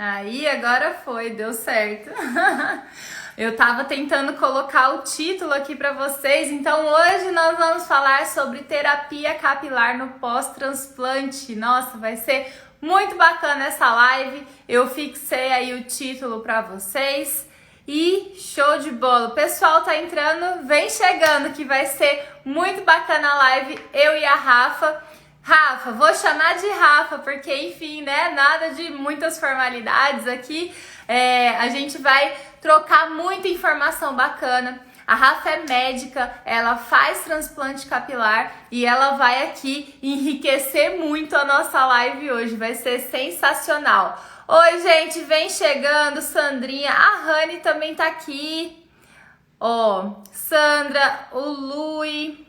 Aí, agora foi, deu certo. Eu tava tentando colocar o título aqui para vocês, então hoje nós vamos falar sobre terapia capilar no pós-transplante. Nossa, vai ser muito bacana essa live. Eu fixei aí o título para vocês e show de bola. O pessoal tá entrando, vem chegando que vai ser muito bacana a live, eu e a Rafa. Rafa, vou chamar de Rafa, porque enfim, né? Nada de muitas formalidades aqui. A gente vai trocar muita informação bacana. A Rafa é médica, ela faz transplante capilar e ela vai aqui enriquecer muito a nossa live hoje. Vai ser sensacional. Oi, gente, vem chegando, Sandrinha. A Rani também tá aqui. Ó, Sandra, o Lui.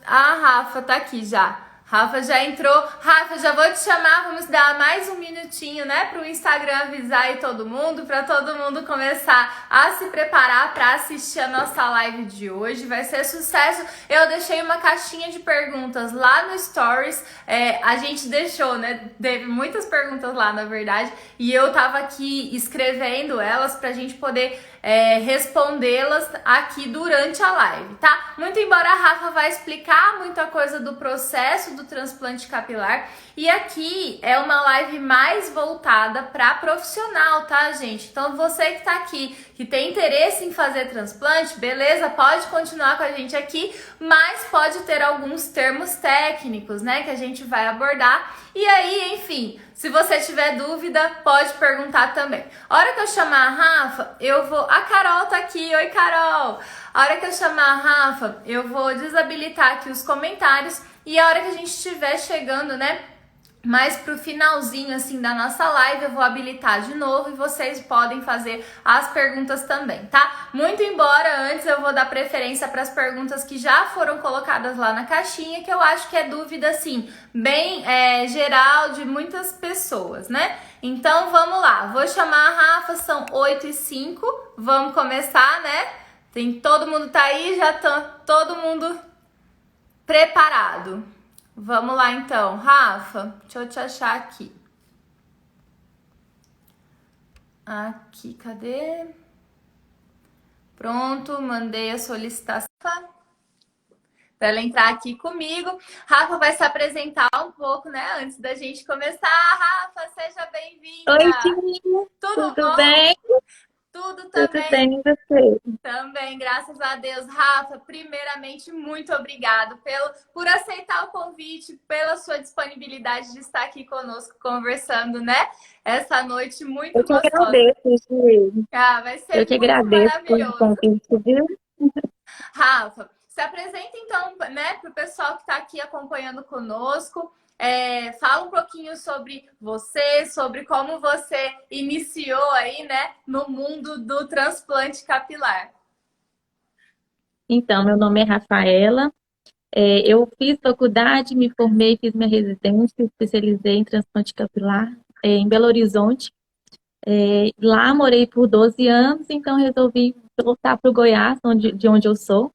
A Rafa tá aqui já. Rafa já entrou. Rafa, já vou te chamar. Vamos dar mais um minutinho, né? Para o Instagram avisar aí todo mundo. Para todo mundo começar a se preparar para assistir a nossa live de hoje. Vai ser sucesso. Eu deixei uma caixinha de perguntas lá no Stories. A gente deixou, né? Teve muitas perguntas lá, na verdade. E eu tava aqui escrevendo elas pra gente poder respondê-las aqui durante a live, tá? Muito embora a Rafa vai explicar muita coisa do processo do transplante capilar, e aqui é uma live mais voltada para profissional, tá, gente? Então você que tá aqui, que tem interesse em fazer transplante, beleza? Pode continuar com a gente aqui, mas pode ter alguns termos técnicos, né, que a gente vai abordar. E aí, enfim, se você tiver dúvida, pode perguntar também. A hora que eu chamar a Rafa, eu vou... A Carol tá aqui. Oi, Carol! A hora que eu chamar a Rafa, eu vou desabilitar aqui os comentários. E a hora que a gente estiver chegando, né, mais pro finalzinho, assim, da nossa live, eu vou habilitar de novo e vocês podem fazer as perguntas também, tá? Muito embora antes eu vou dar preferência para as perguntas que já foram colocadas lá na caixinha, que eu acho que é dúvida, assim, bem geral de muitas pessoas, né? Então, vamos lá. Vou chamar a Rafa, são 8h05, vamos começar, né? Todo mundo tá aí, já tá todo mundo preparado. Vamos lá então, Rafa, deixa eu te achar aqui. Aqui, cadê? Pronto, mandei a solicitação para ela entrar aqui comigo. Rafa vai se apresentar um pouco, né, antes da gente começar. Rafa, seja bem-vinda. Oi, Tia. Tudo Tudo bom? bem? Tudo Tudo também. bem, e você? Também, graças a Deus. Rafa, primeiramente, muito obrigado por aceitar o convite, pela sua disponibilidade de estar aqui conosco conversando, né? Essa noite muito Eu que gostosa. agradeço, Gi. Ah, vai Eu ser que muito agradeço por maravilhoso. convite, viu? Rafa, se apresenta então, né, para o pessoal que está aqui acompanhando conosco. Fala um pouquinho sobre você, sobre como você iniciou aí, né, no mundo do transplante capilar. Então, meu nome é Rafaela. Eu fiz faculdade, me formei, fiz minha residência, especializei em transplante capilar em Belo Horizonte. Lá morei por 12 anos, então resolvi voltar para o Goiás, de onde eu sou.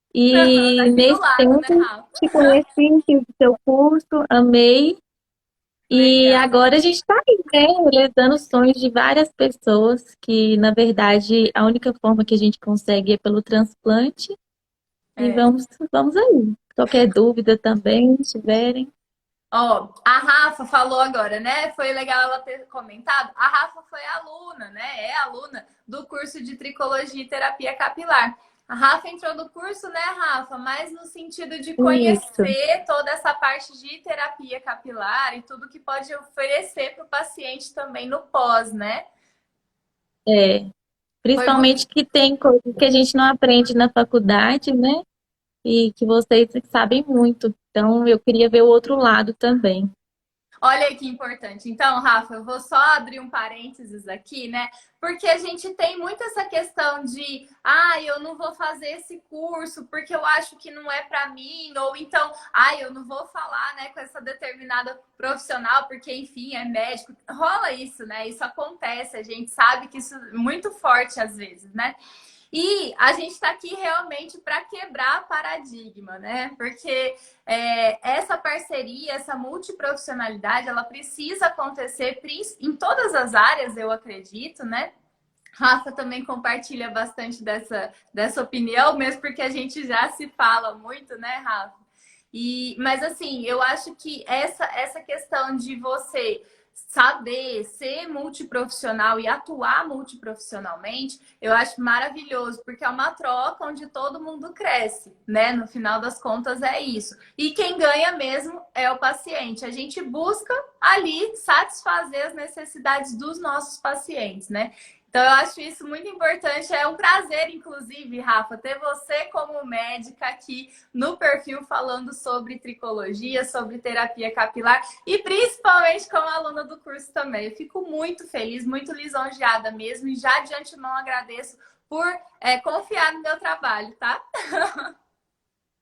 Tá E aqui do nesse lado, né, tempo Rafa? te conheci, fiz o seu curso, amei. E Legal. agora a gente está aí, né, realizando os sonhos de várias pessoas, que na verdade a única forma que a gente consegue é pelo transplante. E É. vamos aí. Qualquer dúvida também, se tiverem. Ó, a Rafa falou agora, né? Foi legal ela ter comentado. A Rafa foi aluna, né? É aluna do curso de tricologia e terapia capilar. A Rafa entrou no curso, né, Rafa? Mas no sentido de Isso, conhecer toda essa parte de terapia capilar e tudo que pode oferecer para o paciente também no pós, né? é. Foi muito. Principalmente que tem coisas que a gente não aprende na faculdade, né? E que vocês sabem muito. Então eu queria ver o outro lado também. Olha aí que importante. Então, Rafa, eu vou só abrir um parênteses aqui, né? Porque a gente tem muito essa questão de, eu não vou fazer esse curso porque eu acho que não é para mim, ou então, eu não vou falar, né, com essa determinada profissional porque, enfim, é médico. Rola isso, né? Isso acontece, a gente sabe que isso é muito forte às vezes, né? E a gente está aqui realmente para quebrar paradigma, né? Porque essa parceria, essa multiprofissionalidade, ela precisa acontecer em todas as áreas, eu acredito, né? Rafa também compartilha bastante dessa opinião, mesmo porque a gente já se fala muito, né, Rafa? Mas assim, eu acho que essa questão de você saber ser multiprofissional e atuar multiprofissionalmente, eu acho maravilhoso, porque é uma troca onde todo mundo cresce, né? No final das contas é isso. E quem ganha mesmo é o paciente. A gente busca ali satisfazer as necessidades dos nossos pacientes, né? Então, eu acho isso muito importante. É um prazer, inclusive, Rafa, ter você como médica aqui no perfil falando sobre tricologia, sobre terapia capilar e principalmente como aluna do curso também. Eu fico muito feliz, muito lisonjeada mesmo e já de antemão agradeço por confiar no meu trabalho, tá?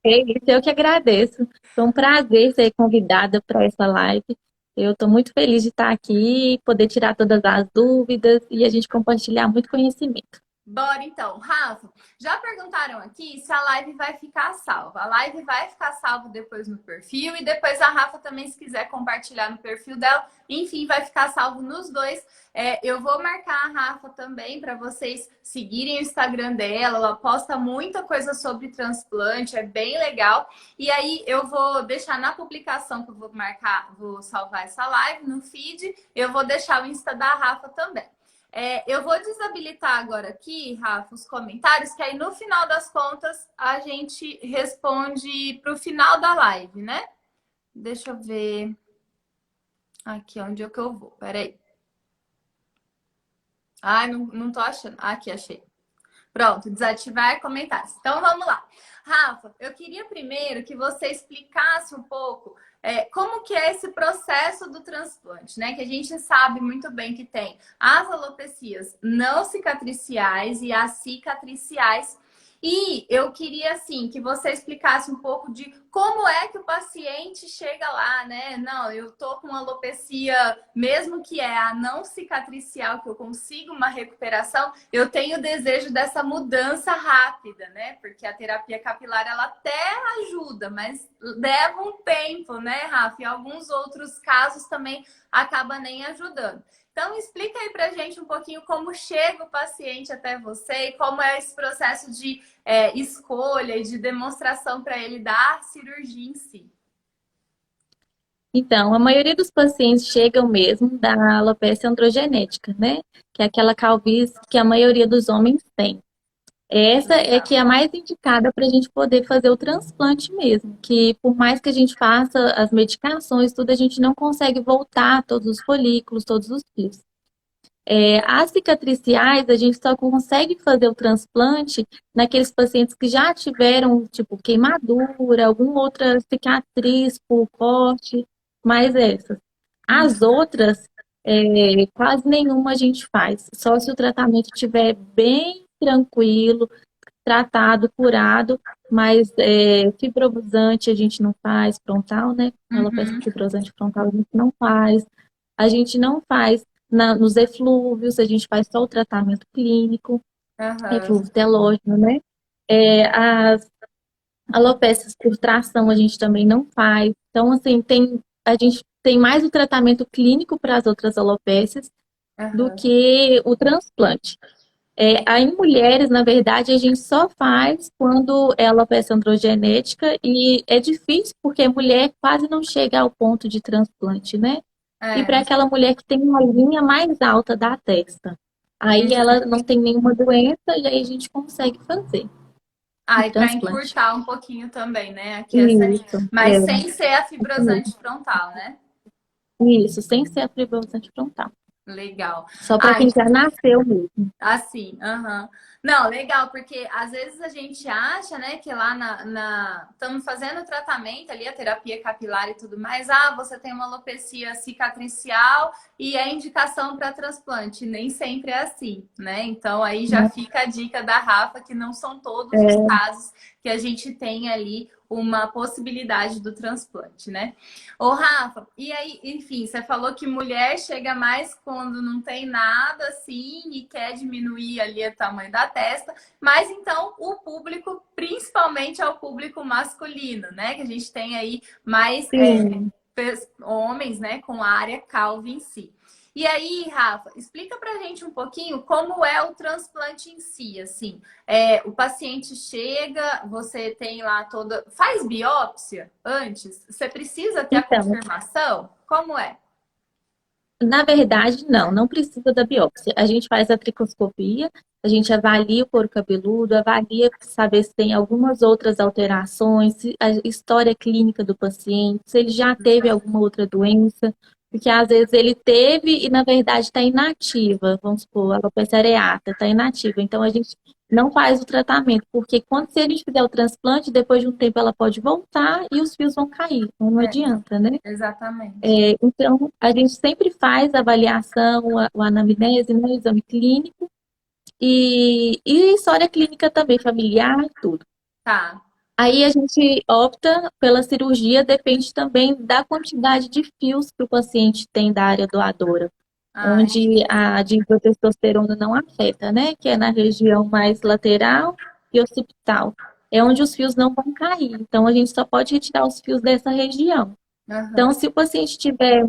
É isso, eu que agradeço. Foi um prazer ser convidada para essa live. Eu estou muito feliz de estar aqui, poder tirar todas as dúvidas e a gente compartilhar muito conhecimento. Bora então, Rafa. Já perguntaram aqui se a live vai ficar salva. A live vai ficar salva depois no perfil e depois a Rafa também, se quiser compartilhar no perfil dela. Enfim, vai ficar salvo nos dois. Eu vou marcar a Rafa também para vocês seguirem o Instagram dela. Ela posta muita coisa sobre transplante, é bem legal. E aí eu vou deixar na publicação que eu vou marcar, vou salvar essa live no feed. Eu vou deixar o Insta da Rafa também. Eu vou desabilitar agora aqui, Rafa, os comentários, que aí no final das contas a gente responde para o final da live, né? Deixa eu ver aqui onde é que eu vou. Peraí. Ai, não tô achando. Aqui, achei. Pronto, desativar comentários. Então vamos lá. Rafa, eu queria primeiro que você explicasse um pouco como que é esse processo do transplante, né? Que a gente sabe muito bem que tem as alopecias não cicatriciais e as cicatriciais. E eu queria, assim, que você explicasse um pouco de como é que o paciente chega lá, né? Não, eu tô com alopecia, mesmo que é a não cicatricial, que eu consigo uma recuperação, eu tenho o desejo dessa mudança rápida, né? Porque a terapia capilar, ela até ajuda, mas leva um tempo, né, Rafa? E alguns outros casos também acaba nem ajudando. Então, explica aí pra gente um pouquinho como chega o paciente até você e como é esse processo de escolha e de demonstração para ele da cirurgia em si. Então, a maioria dos pacientes chegam mesmo da alopecia androgenética, né? Que é aquela calvície que a maioria dos homens tem. Essa é Legal. que é a mais indicada para a gente poder fazer o transplante mesmo, que por mais que a gente faça as medicações, tudo, a gente não consegue voltar todos os folículos, todos os fios. As cicatriciais, a gente só consegue fazer o transplante naqueles pacientes que já tiveram, tipo, queimadura, alguma outra cicatriz por corte, mais essas. As outras, quase nenhuma a gente faz, só se o tratamento estiver bem tranquilo, tratado, curado, mas fibrosante a gente não faz, frontal, né? Alopecia Uhum. fibrosante frontal a gente não faz. A gente não faz nos eflúvios, a gente faz só o tratamento clínico, Aham. eflúvio telógeno, né? As alopécias por tração a gente também não faz. Então, assim, a gente tem mais o tratamento clínico para as outras alopécias do Aham. que o transplante. Aí em mulheres, na verdade, a gente só faz quando é alopecia androgenética e é difícil porque a mulher quase não chega ao ponto de transplante, né? E para É. aquela mulher que tem uma linha mais alta da testa. Aí ela não tem nenhuma doença e aí a gente consegue fazer o Ah, e para transplante. encurtar um pouquinho também, né? Aqui essa linha. Isso, Mas sem ser a fibrosante frontal, né? isso, sem ser a fibrosante frontal. Legal. Só para Ai, quem já nasceu mesmo. assim, aham. Não, legal, porque às vezes a gente acha, né, que lá estamos fazendo o tratamento ali, a terapia capilar e tudo mais, você tem uma alopecia cicatricial e é indicação para transplante. Nem sempre é assim, né? Então aí já fica a dica da Rafa que não são todos os casos que a gente tem ali uma possibilidade do transplante, né? Ô, Rafa, e aí, enfim, você falou que mulher chega mais quando não tem nada assim e quer diminuir ali o tamanho da testa, mas então o público, principalmente é o público masculino, né? Que a gente tem aí mais Sim. homens, né, com a área calva em si. E aí, Rafa, explica pra gente um pouquinho como é o transplante em si, assim. O paciente chega, você tem lá toda... Faz biópsia antes? Você precisa ter a Então, confirmação? Como é? na verdade, não precisa da biópsia. A gente faz a tricoscopia, a gente avalia o couro cabeludo, avalia para saber se tem algumas outras alterações, a história clínica do paciente, se ele já teve alguma outra doença, porque às vezes ele teve e na verdade está inativa, vamos supor, a alopecia areata está inativa. Então a gente não faz o tratamento, porque quando se a gente fizer o transplante, depois de um tempo ela pode voltar e os fios vão cair, então não É, adianta, né? exatamente. Então, a gente sempre faz a avaliação, a anamnese, né, o exame clínico e história clínica também, familiar, tudo. Tá. Aí a gente opta pela cirurgia, depende também da quantidade de fios que o paciente tem da área doadora, Ah, onde a dihidrotestosterona não afeta, né? Que é na região mais lateral e occipital. É onde os fios não vão cair. Então, a gente só pode retirar os fios dessa região. Então, aham. se o paciente tiver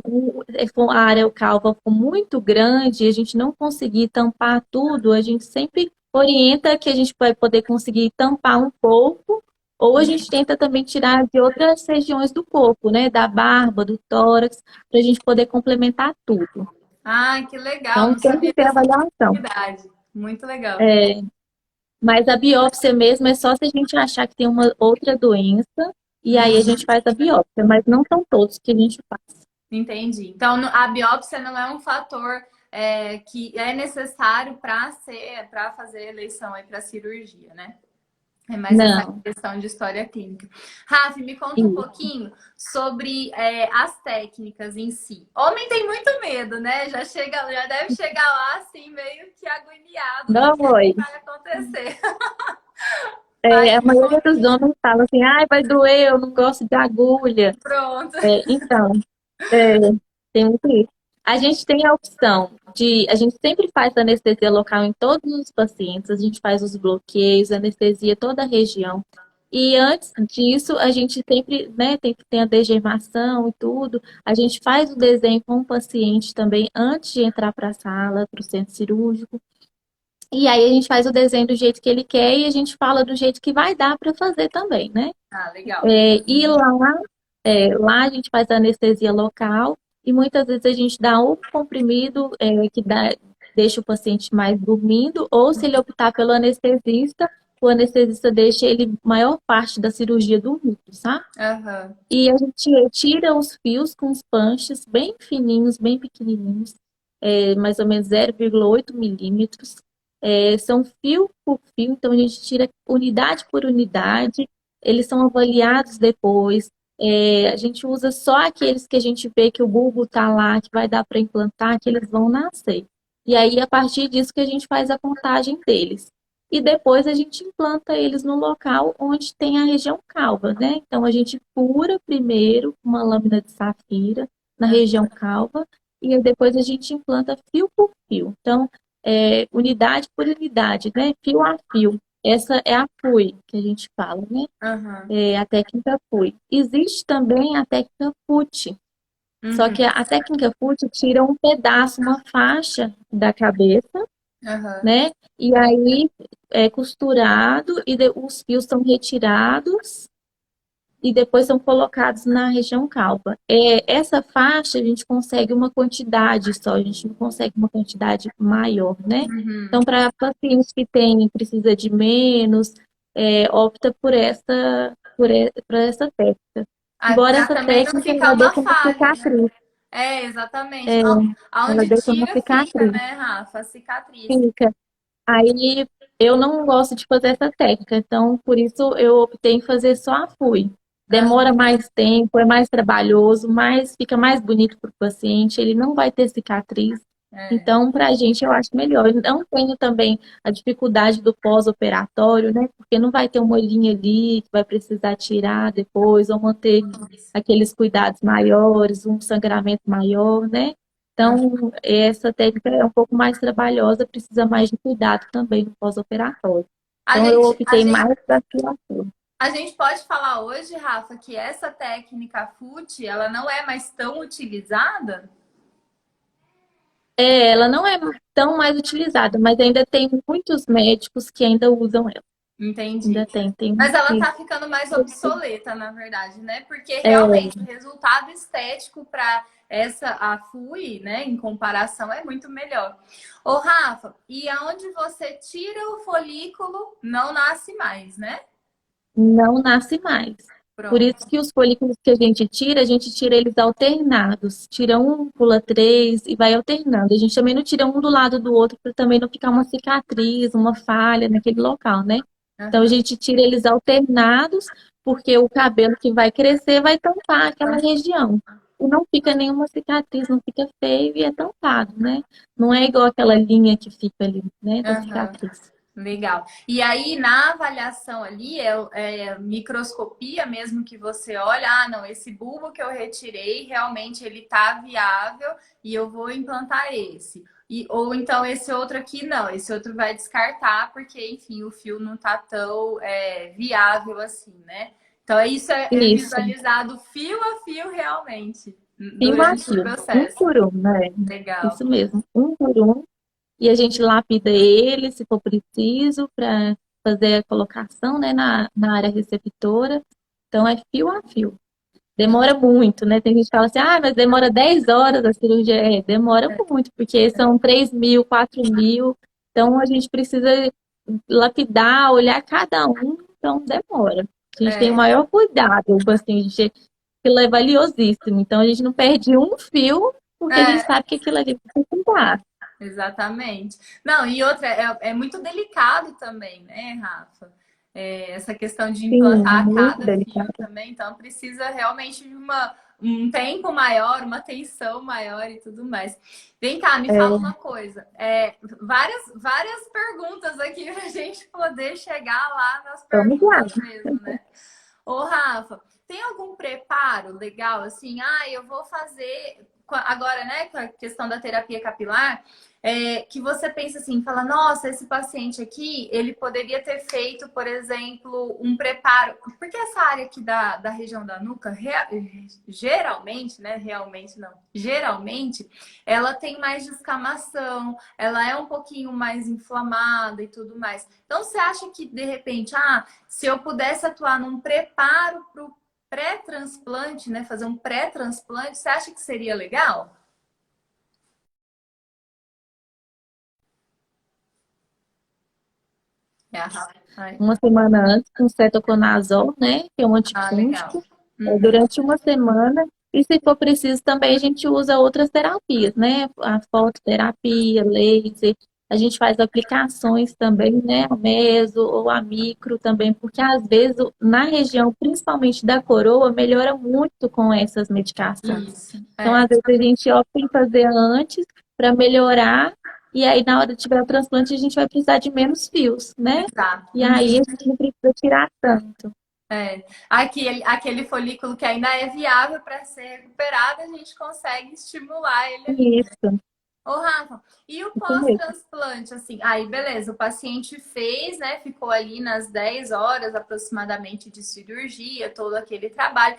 a área calva for muito grande, a gente não conseguir tampar tudo, a gente sempre orienta que a gente vai poder conseguir tampar um pouco, ou a gente tenta também tirar de outras regiões do corpo, né? Da barba, do tórax, para a gente poder complementar tudo. Ai, que legal. Então, Não tem que sabia ter dessa avaliação. possibilidade. Muito legal. Mas a biópsia mesmo é só se a gente achar que tem uma outra doença, e aí a gente faz a biópsia, mas não são todos que a gente faz. Entendi. Então, a biópsia não é um fator que é necessário para fazer eleição aí para cirurgia, né? É mais essa Não. questão de história clínica. Rafa, me conta um Isso. pouquinho sobre as técnicas em si. Homem tem muito medo, né? Já deve chegar lá assim, meio que agoniado do Não, que oi. vai acontecer. Aí A me maioria dos conta, homens fala assim, ai, vai doer, eu não gosto de agulha. pronto. Então, é, tem muito isso. A gente tem a opção a gente sempre faz anestesia local em todos os pacientes, a gente faz os bloqueios, anestesia toda a região. E antes disso, a gente sempre, né, tem a degermação e tudo. A gente faz o desenho com o paciente também antes de entrar para a sala, para o centro cirúrgico. E aí a gente faz o desenho do jeito que ele quer e a gente fala do jeito que vai dar para fazer também, né? Ah, legal. E lá a gente faz a anestesia local e muitas vezes a gente dá um comprimido deixa o paciente mais dormindo, ou se ele optar pelo anestesista, o anestesista deixa ele maior parte da cirurgia dormindo, sabe? Aham. E a gente tira os fios com os punches bem fininhos, bem pequenininhos, mais ou menos 0,8 milímetros. São fio por fio, então a gente tira unidade por unidade. Eles são avaliados depois. A gente usa só aqueles que a gente vê que o bulbo está lá, que vai dar para implantar, que eles vão nascer. E aí, a partir disso que a gente faz a contagem deles. E depois a gente implanta eles no local onde tem a região calva, né? Então a gente fura primeiro uma lâmina de safira na região calva e aí depois a gente implanta fio por fio. Então, unidade por unidade, né? Fio a fio. Essa é a FUI que a gente fala, né? Aham. A técnica FUI. Existe também a técnica FUT, só Uhum. que a técnica FUT tira um pedaço, uma faixa da cabeça, Aham. né? E aí é costurado e os fios são retirados e depois são colocados na região calva. Essa faixa a gente consegue uma quantidade só, a gente não consegue uma quantidade maior, né? Uhum. Então, para pacientes que precisa de menos, opta por essa técnica. Embora Pra essa também não técnica ficar ela uma deixa uma falha, né? cicatriz, Exatamente. ela Aonde deixa uma tira, fica, cicatriz. né, Rafa? Cicatriz. Fica. Aí eu não gosto de fazer essa técnica, então por isso eu optei em fazer só a FUI. Demora Aham. mais tempo, é mais trabalhoso, mas fica mais bonito para o paciente, ele não vai ter cicatriz. Então, para a gente, eu acho melhor. Eu não tenho também a dificuldade do pós-operatório, né? Porque não vai ter uma olhinha ali que vai precisar tirar depois, ou manter Isso. aqueles cuidados maiores, um sangramento maior, né? Então, essa técnica é um pouco mais trabalhosa, precisa mais de cuidado também no pós-operatório. A Então, eu gente, a optei gente, mais para a filatura. a gente pode falar hoje, Rafa, que essa técnica FUT, ela não é mais tão utilizada? É, ela não é tão mais utilizada, mas ainda tem muitos médicos que ainda usam ela. Entendi. Ainda tem Mas uns ela que... tá ficando mais obsoleta, na verdade, né? Porque É, realmente o resultado estético para essa a FUI, né, em comparação é muito melhor. Ô, Rafa, e aonde você tira o folículo, não nasce mais, né? não nasce mais. Por isso Pronto. que os folículos que a gente tira eles alternados. Tira um, pula três e vai alternando. A gente também não tira um do lado do outro para também não ficar uma cicatriz, uma falha naquele local, né? Então a Aham. gente tira eles alternados, porque o cabelo que vai crescer vai tampar aquela Então, região. E não fica nenhuma cicatriz, não fica feio e é tampado, né? Não é igual aquela linha que fica ali, né, da aham. cicatriz. Legal. E aí, na avaliação ali, é microscopia mesmo que você olha, ah, não, esse bulbo que eu retirei, realmente ele tá viável e eu vou implantar esse. Ou então esse outro aqui, não, esse outro vai descartar, porque, enfim, o fio não tá tão viável assim, né? Então, isso é Isso, visualizado fio a fio realmente fio a durante o fio, um processo. por um, né? Legal. Isso mesmo, um por um. E a gente lapida ele, se for preciso, para fazer a colocação, né, na área receptora. Então, é fio a fio. Demora muito, né? Tem gente que fala assim, ah, mas demora 10 horas a cirurgia. É, demora muito, porque são 3.000, 4.000. Então, a gente precisa lapidar, olhar cada um, então demora. A gente tem o É, maior cuidado, assim, a gente, aquilo é valiosíssimo. Então, a gente não perde um fio, porque a gente é. sabe que aquilo ali vai cuidar. Exatamente. Não, e outra, é muito delicado também, né, Rafa? Essa questão de Sim, implantar muito cada fio delicado. também, então precisa realmente de um tempo maior, uma atenção maior e tudo mais. Vem cá, me fala uma É, coisa. Várias perguntas aqui para a gente poder chegar lá nas vamos lá. perguntas mesmo, né? Ô, Rafa, tem algum preparo legal assim? Ah, eu vou fazer agora, né, com a questão da terapia capilar, que você pensa assim, fala, nossa, esse paciente aqui, ele poderia ter feito, por exemplo, um preparo, porque essa área aqui da região da nuca, geralmente, né, realmente não, geralmente, ela tem mais descamação, ela é um pouquinho mais inflamada e tudo mais. Então, você acha que, de repente, se eu pudesse atuar num preparo para o pré-transplante, né? Fazer um pré-transplante, você acha que seria legal? É a Rafa. Ai. Uma semana antes, com cetoconazol, né, que é um Ah, legal. antifúngico, Uhum. durante uma semana. E se for preciso, também a gente usa outras terapias, né? A fototerapia, laser. A gente faz aplicações também, né? A meso ou a micro também, porque às vezes na região, principalmente da coroa, melhora muito com essas medicações. Isso. Então, às vezes a gente opta em fazer antes para melhorar, e aí na hora de tiver o transplante a gente vai precisar de menos fios, né? Exato. E aí a gente não precisa tirar tanto. Aquele folículo que ainda é viável para ser recuperado, a gente consegue estimular ele ali. Isso, Ô, Rafa, e o isso mesmo. pós-transplante, assim, aí beleza, o paciente fez, né, ficou ali nas 10 horas aproximadamente de cirurgia, todo aquele trabalho.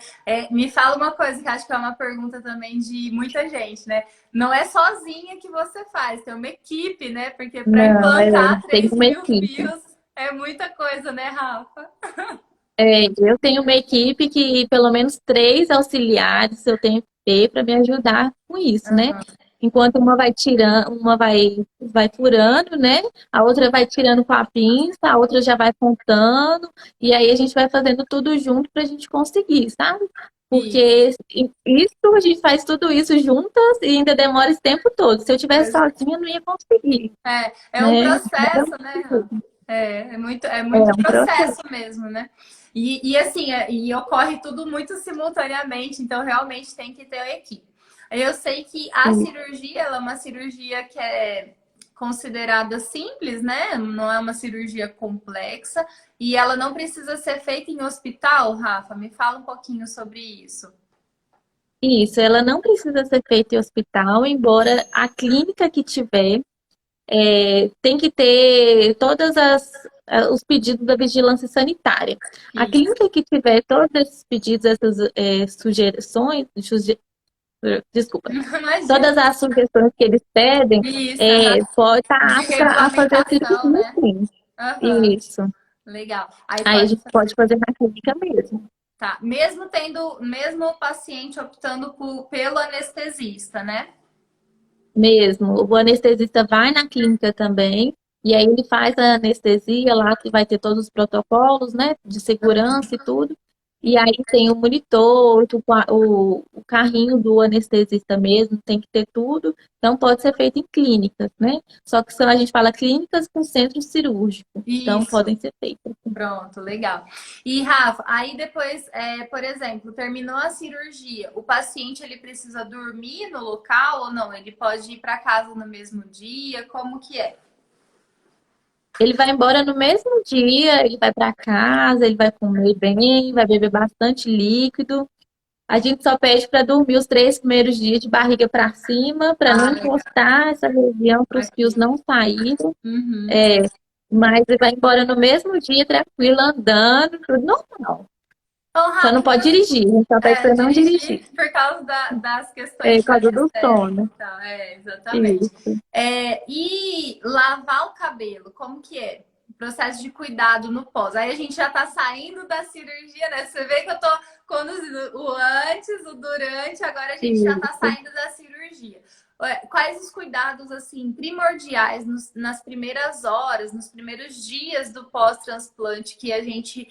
Me fala uma coisa que acho que é uma pergunta também de muita gente, né? Não é sozinha que você faz, tem uma equipe, né? Porque para Não, implantar tem três uma mil equipe. fios é muita coisa, né, Rafa? Eu tenho uma equipe que pelo menos 3 auxiliares eu tenho que ter para me ajudar com isso, né? Aham. Enquanto uma vai tirando, vai furando, né? A outra vai tirando com a pinça, a outra já vai contando, e aí a gente vai fazendo tudo junto para a gente conseguir, sabe? Isso. Porque isso, a gente faz tudo isso juntas e ainda demora esse tempo todo. Se eu tivesse sozinha, eu não ia conseguir, É um né? processo, né, Rafa? É É muito um processo. processo mesmo, né? E assim, e ocorre tudo muito simultaneamente, então realmente tem que ter uma equipe. Eu sei que a cirurgia, ela é uma cirurgia que é considerada simples, né? Não é uma cirurgia complexa e ela não precisa ser feita em hospital, Rafa. Me fala um pouquinho sobre isso. Isso, ela não precisa ser feita em hospital, embora a clínica que tiver tem que ter os pedidos da vigilância sanitária. A Isso. clínica que tiver todos esses pedidos, essas sugestões, desculpa, Imagina. todas as sugestões que eles pedem, Isso, aham. pode estar De apta a fazer a regulamentação, cirurgia, né? sim. Aham. Isso. Legal. Aí Aí a pode gente pode fazer. fazer na clínica mesmo. Tá. Mesmo o paciente optando pelo anestesista, né? Mesmo. O anestesista vai na clínica também, e aí ele faz a anestesia lá, que vai ter todos os protocolos, né, de segurança e tudo. E aí tem o monitor, o carrinho do anestesista mesmo, tem que ter tudo. Então pode ser feito em clínicas, né? Só que a gente fala clínicas com centro cirúrgico. Então Isso. podem ser feitas. Pronto, legal. E Rafa, aí depois, por exemplo, terminou a cirurgia, o paciente ele precisa dormir no local ou não? Ele pode ir para casa no mesmo dia? Como que é? Ele vai embora no mesmo dia, ele vai para casa, ele vai comer bem, vai beber bastante líquido. A gente só pede para dormir os 3 primeiros dias de barriga para cima, para não Ah, legal. encostar essa região, para os fios Aqui. não saírem. Uhum. É, mas ele vai embora no mesmo dia, tranquilo, andando, tudo normal. Ô, Só não Rafa, pode dirigir, a gente só pede para não dirigir, dirigir por causa das questões por causa do anestésica sono. e tal. Exatamente. Isso, E lavar o cabelo, como que é? O processo de cuidado no pós. Aí a gente já tá saindo da cirurgia, né? Você vê que eu tô conduzindo o antes, o durante, agora a gente já tá isso. saindo da cirurgia. Quais os cuidados assim primordiais nas primeiras horas, nos primeiros dias do pós-transplante que a gente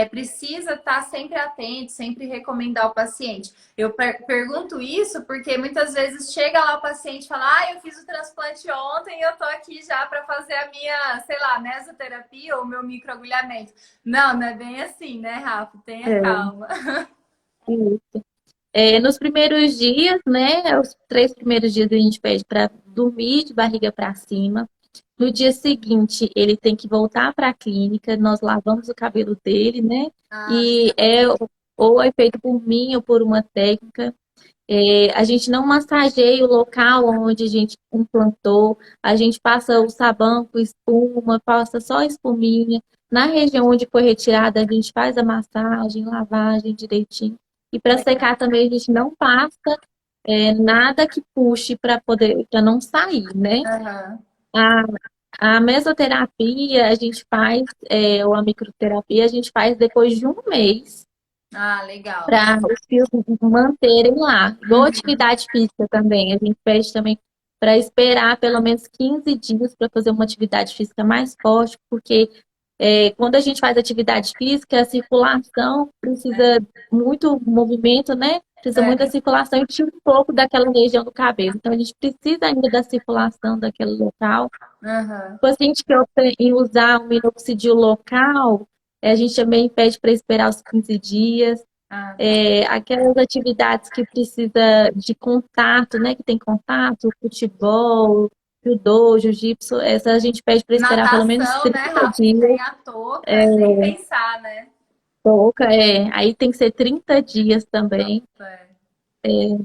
precisa estar sempre atento, sempre recomendar ao paciente? Eu pergunto isso porque muitas vezes chega lá o paciente e fala: Ah, eu fiz o transplante ontem e eu tô aqui já para fazer a minha, sei lá, mesoterapia ou meu microagulhamento. Não, não é bem assim, né, Rafa? Tenha É, calma. isso. Nos primeiros dias, né? Os 3 primeiros dias a gente pede para dormir de barriga para cima. No dia seguinte, ele tem que voltar para a clínica, nós lavamos o cabelo dele, né? Ah, E legal. ou é feito por mim ou por uma técnica. A gente não massageia o local onde a gente implantou, a gente passa o sabão com espuma, passa só espuminha. Na região onde foi retirada, a gente faz a massagem, lavagem direitinho. E para secar também, a gente não passa nada que puxe para não sair, né? Aham. A, a mesoterapia a gente faz, ou a microterapia, a gente faz depois de um mês Ah, legal. para os fios manterem lá. Igual atividade física também. A gente pede também para esperar pelo menos 15 dias para fazer uma atividade física mais forte, porque quando a gente faz atividade física, a circulação precisa muito movimento, né? Precisa muita É. circulação e tira um pouco daquela região do cabelo. Então, a gente precisa ainda da circulação daquele local. Aham. O paciente que opta em usar um minoxidil local, a gente também pede para esperar os 15 dias. Ah, tá. Aquelas atividades que precisa de contato, né? Que tem contato, futebol, judô, jiu-jitsu, essa a gente pede para esperar pelo menos Natação, né, 30 Rafa? Que dias. tem a touca, nem pensar, né? Pouca, aí tem que ser 30 dias também. É.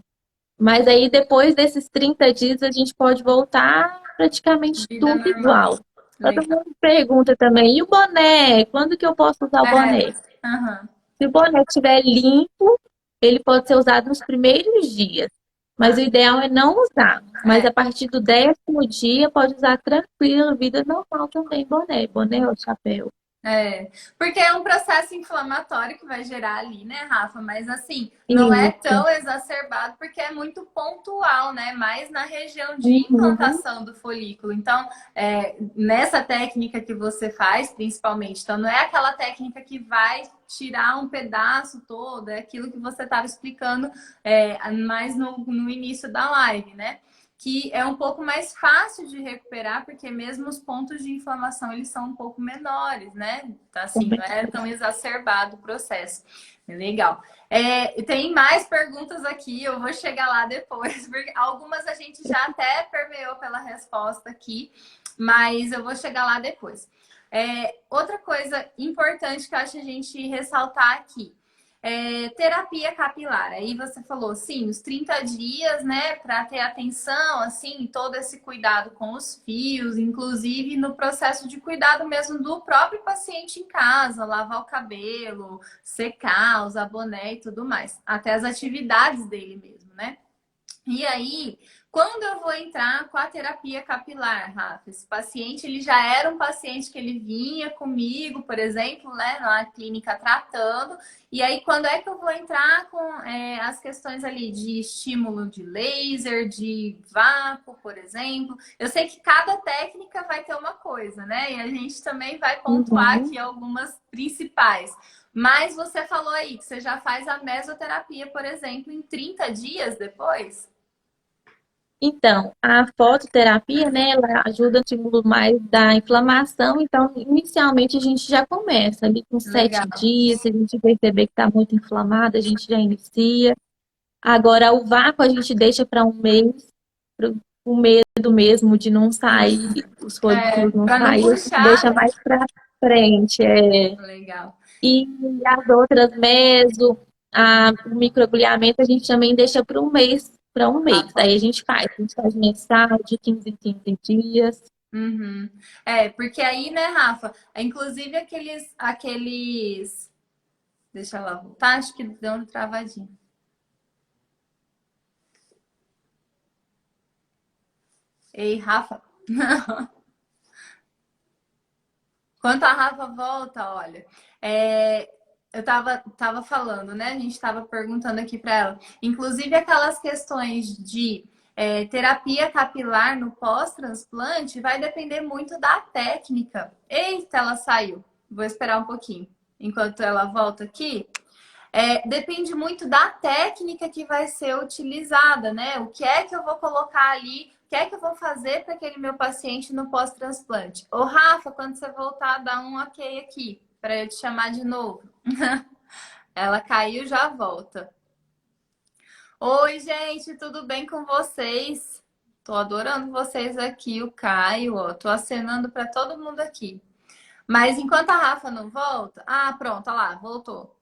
Mas aí depois desses 30 dias a gente pode voltar praticamente Vida tudo normal. igual. Todo Legal. mundo pergunta também, e o boné? Quando que eu posso usar o boné? Aham. Se o boné estiver limpo, ele pode ser usado nos primeiros dias. Mas Tá. o ideal é não usar. Mas É. a partir do 10º dia, pode usar tranquilo, vida normal também, boné. Boné ou chapéu. Porque é um processo inflamatório que vai gerar ali, né, Rafa? Mas assim, não é Isso. tão exacerbado porque é muito pontual, né? Mais na região de Uhum. implantação do folículo. Então, nessa técnica que você faz, principalmente, então não é aquela técnica que vai tirar um pedaço todo, é aquilo que você estava explicando mais no início da live, né? que é um pouco mais fácil de recuperar, porque mesmo os pontos de inflamação, eles são um pouco menores, né? Tá assim, não é tão exacerbado o processo. Legal. Tem mais perguntas aqui, eu vou chegar lá depois, porque algumas a gente já até permeou pela resposta aqui, mas eu vou chegar lá depois. Outra coisa importante que eu acho que a gente ressaltar aqui. Terapia capilar. Aí você falou, sim, os 30 dias, né, para ter atenção, assim, todo esse cuidado com os fios, inclusive no processo de cuidado mesmo do próprio paciente em casa, lavar o cabelo, secar, usar boné e tudo mais, até as atividades dele mesmo, né? E aí, quando eu vou entrar com a terapia capilar, Rafa? Esse paciente, ele já era um paciente que ele vinha comigo, por exemplo, né, na clínica tratando. E aí, quando é que eu vou entrar com as questões ali de estímulo de laser, de vácuo, por exemplo? Eu sei que cada técnica vai ter uma coisa, né? E a gente também vai pontuar Uhum. aqui algumas principais. Mas você falou aí que você já faz a mesoterapia, por exemplo, em 30 dias depois? Então, a fototerapia, né, ela ajuda no estímulo mais da inflamação. Então, inicialmente, a gente já começa ali com Legal. 7 dias. Se a gente perceber que está muito inflamado, a gente já inicia. Agora, o vácuo a gente deixa para um mês, o medo mesmo de não sair, os folículos não Para não sair, a gente puxar, deixa né? mais para frente. Legal. E as outras o microagulhamento, a gente também deixa para um mês, para um Ah, mês. Aí a gente faz mensal de 15 em 15 dias. uhum. Porque aí, né, Rafa? Inclusive aqueles. Deixa ela voltar, acho que deu uma travadinha. Ei, Rafa. Enquanto a Rafa volta, olha, eu tava falando, né? A gente tava perguntando aqui para ela. Inclusive aquelas questões de terapia capilar no pós-transplante vai depender muito da técnica. Eita, ela saiu. Vou esperar um pouquinho. Enquanto ela volta aqui, depende muito da técnica que vai ser utilizada, né? O que é que eu vou colocar ali, o que é que eu vou fazer para aquele meu paciente no pós-transplante. Ô, Rafa, quando você voltar, dá um ok aqui, para eu te chamar de novo. Ela caiu, já volta. Oi, gente, tudo bem com vocês? Tô adorando vocês aqui, o Caio, ó, tô acenando para todo mundo aqui. Mas enquanto a Rafa não volta, pronto, olha lá, voltou.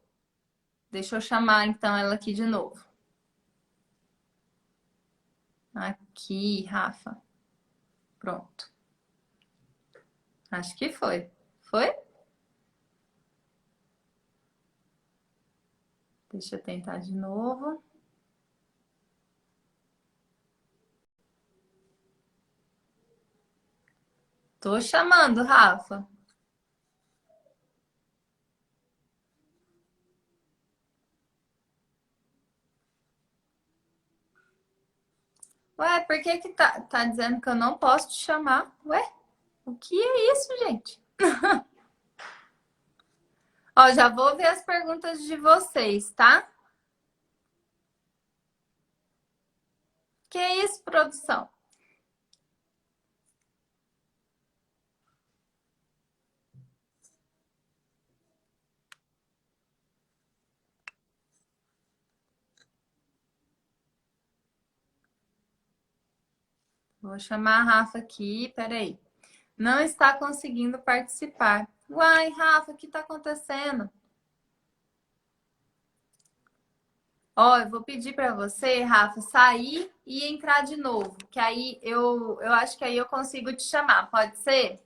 Deixa eu chamar então ela aqui de novo. Aqui, Rafa. Pronto. Acho que foi. Foi? Deixa eu tentar de novo. Tô chamando, Rafa. Ué, por que que tá dizendo que eu não posso te chamar? Ué, o que é isso, gente? Ó, já vou ver as perguntas de vocês, tá? Que é isso, produção? Vou chamar a Rafa aqui, peraí. Não está conseguindo participar. Uai, Rafa, o que tá acontecendo? Ó, eu vou pedir para você, Rafa, sair e entrar de novo, que aí eu acho que aí eu consigo te chamar, pode ser?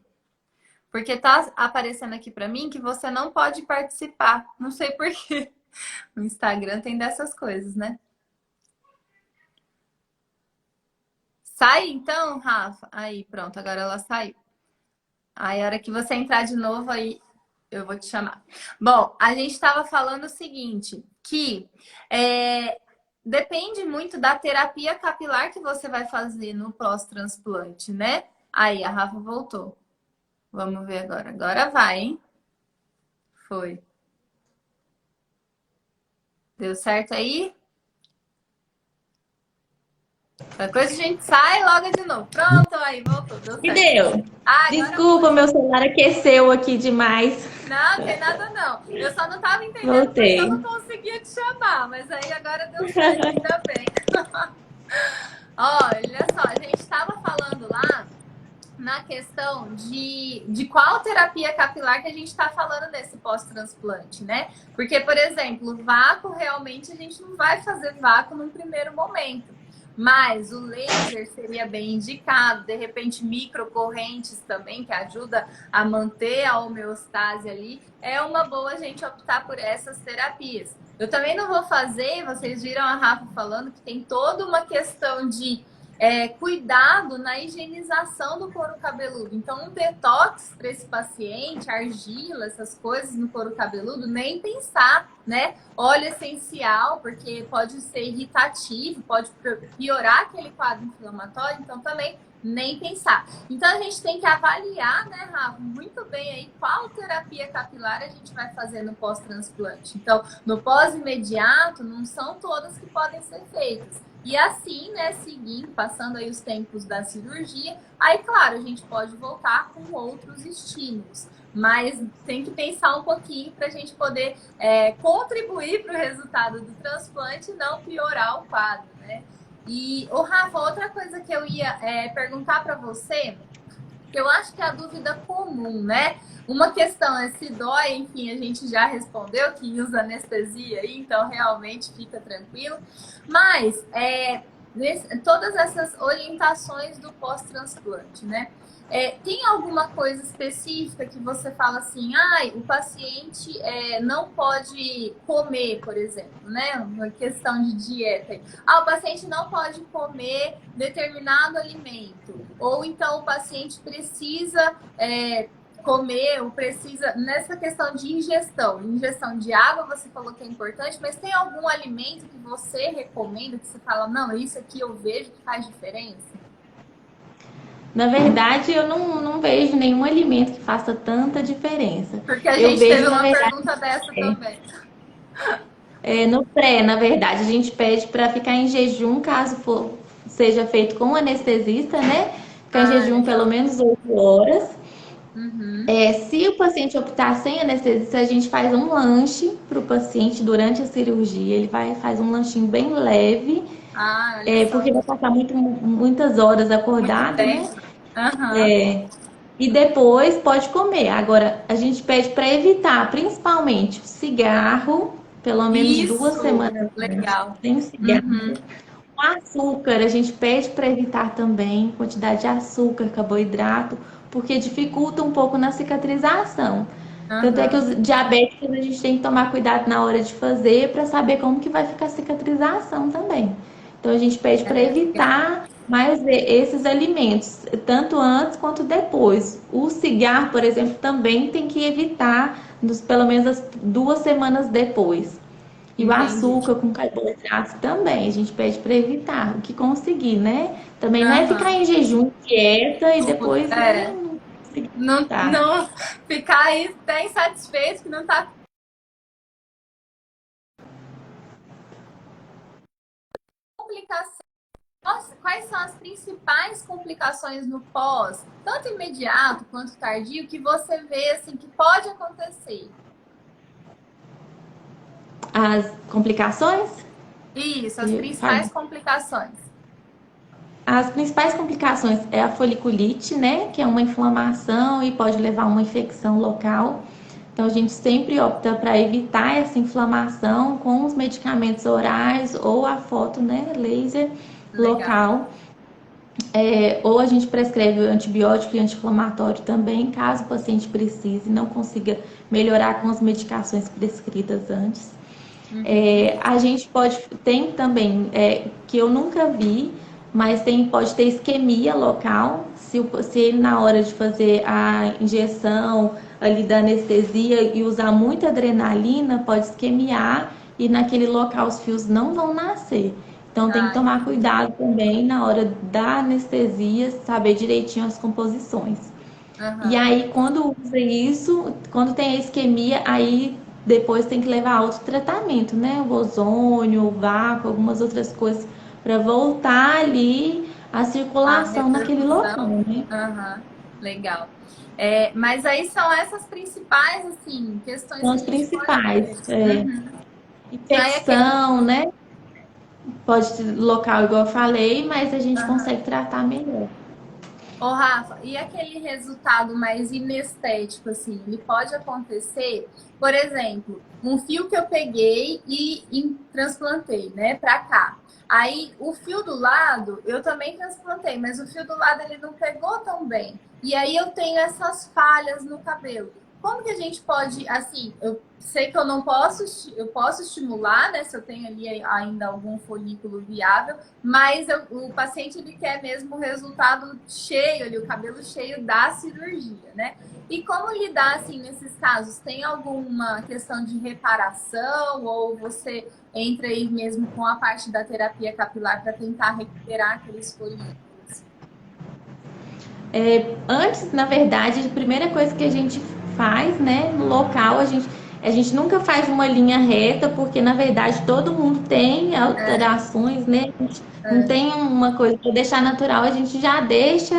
Porque tá aparecendo aqui para mim que você não pode participar. Não sei por quê. O Instagram tem dessas coisas, né? Sai então, Rafa. Aí, pronto, agora ela saiu. Aí, a hora que você entrar de novo, aí eu vou te chamar. Bom, a gente estava falando o seguinte, que depende muito da terapia capilar que você vai fazer no pós-transplante, né? Aí, a Rafa voltou. Vamos ver agora. Agora vai, hein? Foi. Deu certo aí? Qualquer coisa a gente sai e loga de novo. Pronto, aí voltou, deu E certo. deu. Ah, agora Desculpa, foi. meu celular aqueceu aqui demais. Não, tem nada não. Eu só não tava entendendo porque eu não Voltei. conseguia te chamar, mas aí agora deu certo, ainda bem. Olha só, a gente estava falando lá na questão de qual terapia capilar que a gente está falando nesse pós-transplante, né? Porque, por exemplo, vácuo realmente a gente não vai fazer vácuo num primeiro momento. Mas o laser seria bem indicado, de repente microcorrentes também, que ajuda a manter a homeostase ali. É uma boa a gente optar por essas terapias. Eu também não vou fazer, vocês viram a Rafa falando que tem toda uma questão de cuidado na higienização do couro cabeludo. Então, um detox para esse paciente, argila, essas coisas no couro cabeludo, nem pensar, né? Óleo essencial, porque pode ser irritativo, pode piorar aquele quadro inflamatório, então também nem pensar. Então, a gente tem que avaliar, né, Rafa, muito bem aí qual terapia capilar a gente vai fazer no pós-transplante. Então, no pós-imediato, não são todas que podem ser feitas. E assim, né, seguindo, passando aí os tempos da cirurgia, aí, claro, a gente pode voltar com outros estímulos. Mas tem que pensar um pouquinho para a gente poder contribuir para o resultado do transplante e não piorar o quadro, né? E, Rafa, outra coisa que eu ia perguntar para você, que eu acho que é a dúvida comum, né? Uma questão é se dói, enfim, a gente já respondeu que usa anestesia aí, então realmente fica tranquilo. Mas todas essas orientações do pós-transplante, né? Tem alguma coisa específica que você fala assim, o paciente não pode comer, por exemplo, né? Uma questão de dieta. O paciente não pode comer determinado alimento. Ou então o paciente precisa comer, ou precisa, nessa questão de ingestão de água, você falou que é importante, mas tem algum alimento que você recomenda, que você fala, não, isso aqui eu vejo que faz diferença? Na verdade, eu não vejo nenhum alimento que faça tanta diferença. Porque a Eu gente teve vejo, na uma verdade, pergunta dessa também. no pré, na verdade, a gente pede para ficar em jejum, caso seja feito com anestesista, né? Ficar em jejum pelo Legal. menos 8 horas. Uhum. Se o paciente optar sem anestesista, a gente faz um lanche para o paciente durante a cirurgia. Ele faz um lanchinho bem leve, Olha só. porque vai passar muitas horas Muito acordado, né? tempo. Aham. E depois pode comer. Agora, a gente pede para evitar, principalmente, o cigarro, pelo menos 2 semanas antes, Legal. sem cigarro. Uhum. O açúcar, a gente pede para evitar também, quantidade de açúcar, carboidrato, porque dificulta um pouco na cicatrização. Tanto é que Aham. os diabéticos a gente tem que tomar cuidado na hora de fazer para saber como que vai ficar a cicatrização também. Então a gente pede para Legal. evitar mais esses alimentos, tanto antes quanto depois. O cigarro, por exemplo, também tem que evitar pelo menos as 2 semanas depois. E o Entendi. açúcar com carboidrato também, a gente pede para evitar, o que conseguir, né? Também não é ficar Aham. em jejum, dieta e depois, né, É. não conseguir Não, evitar. não ficar aí até insatisfeito que não tá complicação. Nossa, quais são as principais complicações no pós, tanto imediato quanto tardio, que você vê assim que pode acontecer? As complicações? Isso, as principais complicações. As principais complicações é a foliculite, né, que é uma inflamação e pode levar a uma infecção local. Então a gente sempre opta para evitar essa inflamação com os medicamentos orais ou a foto, né, laser Legal. local. Ou a gente prescreve o antibiótico e anti-inflamatório também, caso o paciente precise e não consiga melhorar com as medicações prescritas antes. A gente tem também, que eu nunca vi, mas pode ter isquemia local, se ele na hora de fazer a injeção ali da anestesia e usar muita adrenalina, pode isquemiar e naquele local os fios não vão nascer. Então tem que tomar Entendi. cuidado também na hora da anestesia, saber direitinho as composições. E Aham. aí, quando usa isso, quando tem a isquemia, aí depois tem que levar outro tratamento, né? O ozônio, o vácuo, algumas outras coisas para voltar ali a A circulação naquele local, repercussão. né? Aham, legal. Mas aí são essas principais, assim, questões São que a os gente pode principais. ter. Uhum. Aí aquele. Infecção, né? Pode ser local, igual eu falei, mas a gente Aham. consegue tratar melhor. Ô, Rafa, e aquele resultado mais inestético, assim, ele pode acontecer, por exemplo, um fio que eu peguei e transplantei, né, pra cá. Aí, o fio do lado, eu também transplantei, mas o fio do lado ele não pegou tão bem. E aí eu tenho essas falhas no cabelo. Como que a gente pode, assim, eu sei que eu não posso, eu posso estimular, né, se eu tenho ali ainda algum folículo viável, mas o paciente ele quer mesmo o resultado cheio, ali, o cabelo cheio da cirurgia, né? E como lidar assim nesses casos? Tem alguma questão de reparação ou você entra aí mesmo com a parte da terapia capilar para tentar recuperar aqueles folículos? Antes, na verdade, a primeira coisa que a gente faz, né, no local, a gente nunca faz uma linha reta, porque na verdade todo mundo tem alterações, né? A gente não É. tem uma coisa para deixar natural, a gente já deixa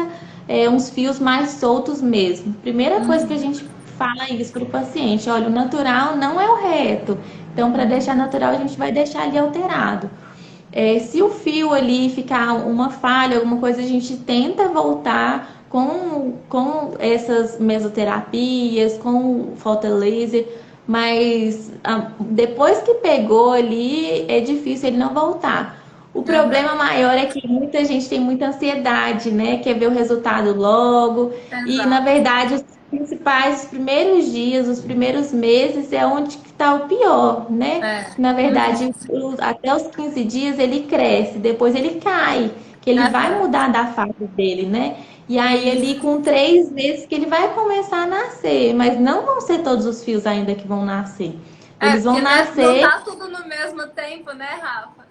uns fios mais soltos mesmo. Primeira coisa que a Uhum, gente fala isso para o paciente, olha, o natural não é o reto. Então, para deixar uhum. natural, a gente vai deixar ali alterado. Se o fio ali ficar uma falha, alguma coisa, a gente tenta voltar com essas mesoterapias, com fotolaser, mas depois que pegou ali, é difícil ele não voltar. O Aham. problema maior é que muita gente tem muita ansiedade, né? Quer ver o resultado logo. E, na Exato. verdade, os principais, os primeiros dias, os primeiros meses é onde que está o pior, né? É. Na verdade, Uhum. até os 15 dias ele cresce, depois ele cai, que ele vai Aham. mudar da fase dele, né? E aí, ali Isso. com 3 meses que ele vai começar a nascer, mas não vão ser todos os fios ainda que vão nascer. Eles vão Porque não nascer. tá tudo no mesmo tempo, né, Rafa?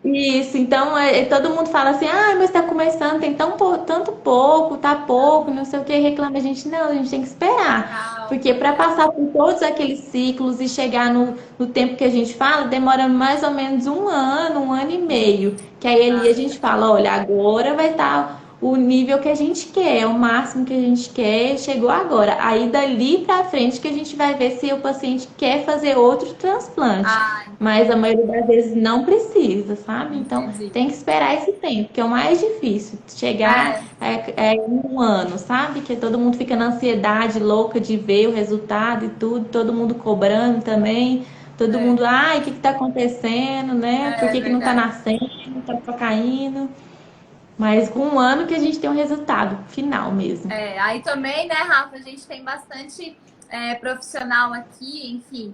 Isso, então todo mundo fala assim, ah, mas tá começando, tem tanto pouco, tá pouco, não sei o que, reclama a gente, não, a gente tem que esperar, porque Calma. para passar por todos aqueles ciclos e chegar no tempo que a gente fala, demora mais ou menos um ano e meio, que aí ali a gente fala, olha, agora vai estar o nível que a gente quer, o máximo que a gente quer, chegou agora. Aí dali para frente que a gente vai ver se o paciente quer fazer outro transplante. Ah, Mas a entendi. maioria das vezes não precisa, sabe? Então Entendi. tem que esperar esse tempo, que é o mais difícil. Chegar É, em um ano, sabe? Que todo mundo fica na ansiedade louca de ver o resultado e tudo, todo mundo cobrando também. Todo é, mundo, ai, o que que tá acontecendo, né? Por é que que não tá verdade. nascendo, tá só caindo? Mas com um ano que a gente tem um resultado final mesmo. Aí também, né, Rafa, a gente tem bastante profissional aqui, enfim,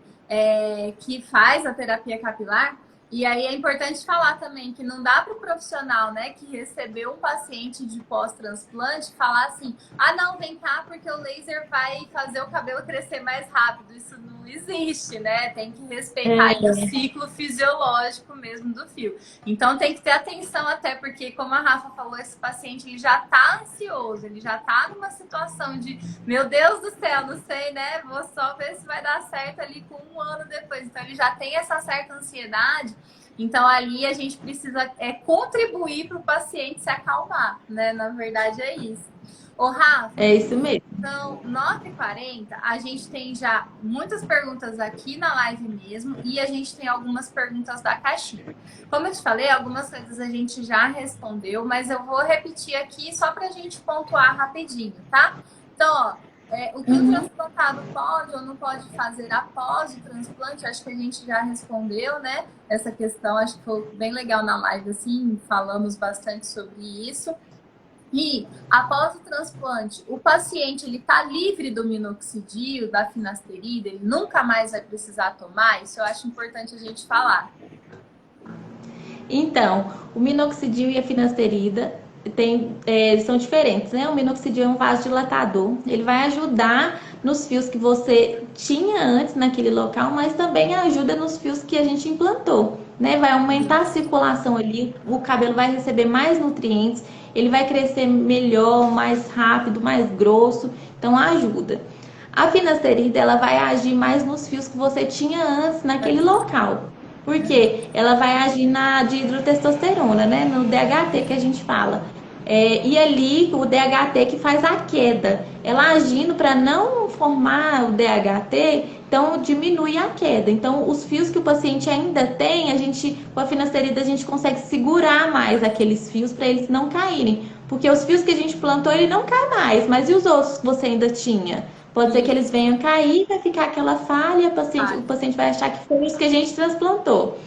que faz a terapia capilar. E aí é importante falar também que não dá para o profissional, né, que recebeu um paciente de pós-transplante falar assim: ah, não, vem cá, porque o laser vai fazer o cabelo crescer mais rápido. Isso não existe, né? Tem que respeitar aí o ciclo fisiológico mesmo do fio. Então tem que ter atenção até porque, como a Rafa falou, esse paciente ele já tá ansioso, ele já tá numa situação de, meu Deus do céu, não sei, né? Vou só ver se vai dar certo ali com um ano depois. Então ele já tem essa certa ansiedade. Então ali a gente precisa contribuir para o paciente se acalmar, né? Na verdade é isso. Ô, Rafa, É isso mesmo. então, 9h40, a gente tem já muitas perguntas aqui na live mesmo e a gente tem algumas perguntas da caixinha. Como eu te falei, algumas coisas a gente já respondeu, mas eu vou repetir aqui só para a gente pontuar rapidinho, tá? Então, ó, o que o Uhum. transplantado pode ou não pode fazer após o transplante, acho que a gente já respondeu, né? Essa questão, acho que foi bem legal na live, assim, falamos bastante sobre isso. E após o transplante, o paciente ele está livre do minoxidil, da finasterida, ele nunca mais vai precisar tomar. Isso eu acho importante a gente falar. Então, o minoxidil e a finasterida eles são diferentes, né? O minoxidil é um vasodilatador, ele vai ajudar nos fios que você tinha antes naquele local, mas também ajuda nos fios que a gente implantou, né? Vai aumentar a circulação ali, o cabelo vai receber mais nutrientes, ele vai crescer melhor, mais rápido, mais grosso, então ajuda. A finasterida, ela vai agir mais nos fios que você tinha antes naquele local. Porque ela vai agir na dihidrotestosterona, né? No DHT que a gente fala. E ali o DHT que faz a queda. Ela agindo para não formar o DHT, então diminui a queda. Então, os fios que o paciente ainda tem, a gente, com a finasterida, a gente consegue segurar mais aqueles fios para eles não caírem. Porque os fios que a gente plantou, ele não cai mais. Mas e os outros que você ainda tinha? Pode ser que eles venham cair, vai ficar aquela falha, o paciente vai achar que foi isso que a gente transplantou.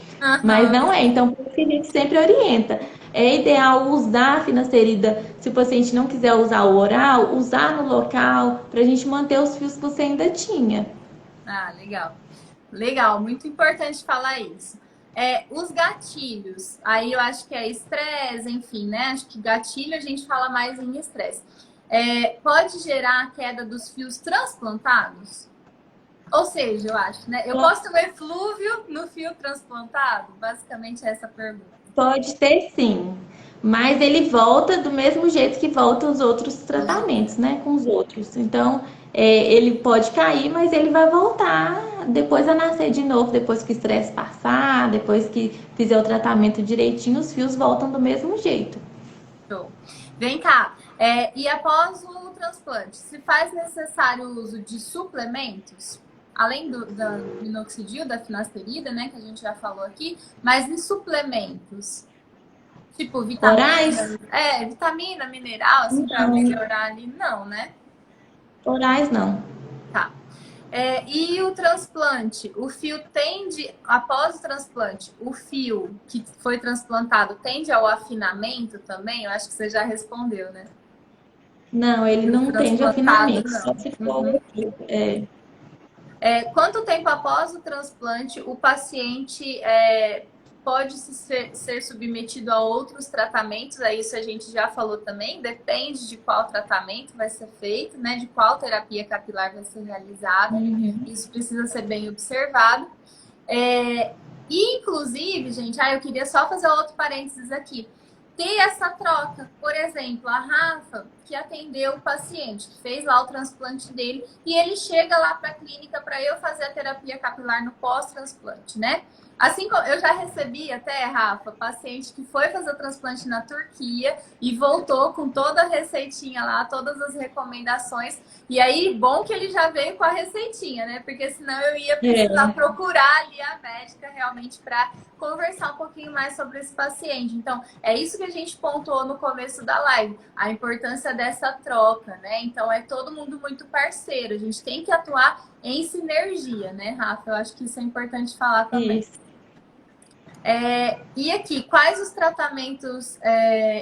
Mas Aham. não é, então por isso que a gente sempre orienta. É ideal usar a finasterida, se o paciente não quiser usar o oral, usar no local, para a gente manter os fios que você ainda tinha. Ah, legal. Legal, muito importante falar isso. Os gatilhos, aí eu acho que é estresse, enfim, né? Acho que gatilho a gente fala mais em estresse. Pode gerar a queda dos fios transplantados? Ou seja, eu acho, né? Eu posso ter um eflúvio no fio transplantado? Basicamente é essa a pergunta. Pode ter sim, mas ele volta do mesmo jeito que volta os outros tratamentos, né? Com os outros. Então, ele pode cair, mas ele vai voltar depois a nascer de novo, depois que o estresse passar, depois que fizer o tratamento direitinho, os fios voltam do mesmo jeito. Show. Vem cá, e após o transplante, se faz necessário o uso de suplementos? Além do minoxidil, da finasterida, né, que a gente já falou aqui, mas em suplementos, tipo Orais? vitamina, vitamina, mineral, assim, para Não. melhorar ali, não, né? Orais não. Tá. E o transplante, o fio tende, após o transplante, o fio que foi transplantado tende ao afinamento também? Eu acho que você já respondeu, né? Não, ele Fio não tem de transplantado, afinamento, só não. se Uhum. for. É. Quanto tempo após o transplante o paciente pode ser submetido a outros tratamentos? Aí isso a gente já falou também, depende de qual tratamento vai ser feito, né? De qual terapia capilar vai ser realizada. Uhum. Isso precisa ser bem observado. E, inclusive, gente, eu queria só fazer outro parênteses aqui. Ter essa troca, por exemplo, a Rafa, que atendeu o paciente, que fez lá o transplante dele, e ele chega lá para a clínica para eu fazer a terapia capilar no pós-transplante, né? Assim como eu já recebi até, Rafa, paciente que foi fazer o transplante na Turquia e voltou com toda a receitinha lá, todas as recomendações. E aí, bom que ele já veio com a receitinha, né? Porque senão eu ia precisar É. procurar ali a médica realmente para conversar um pouquinho mais sobre esse paciente. Então, é isso que a gente pontuou no começo da live, a importância dessa troca, né? Então, é todo mundo muito parceiro. A gente tem que atuar em sinergia, né, Rafa? Eu acho que isso é importante falar também. Isso. E aqui, quais os tratamentos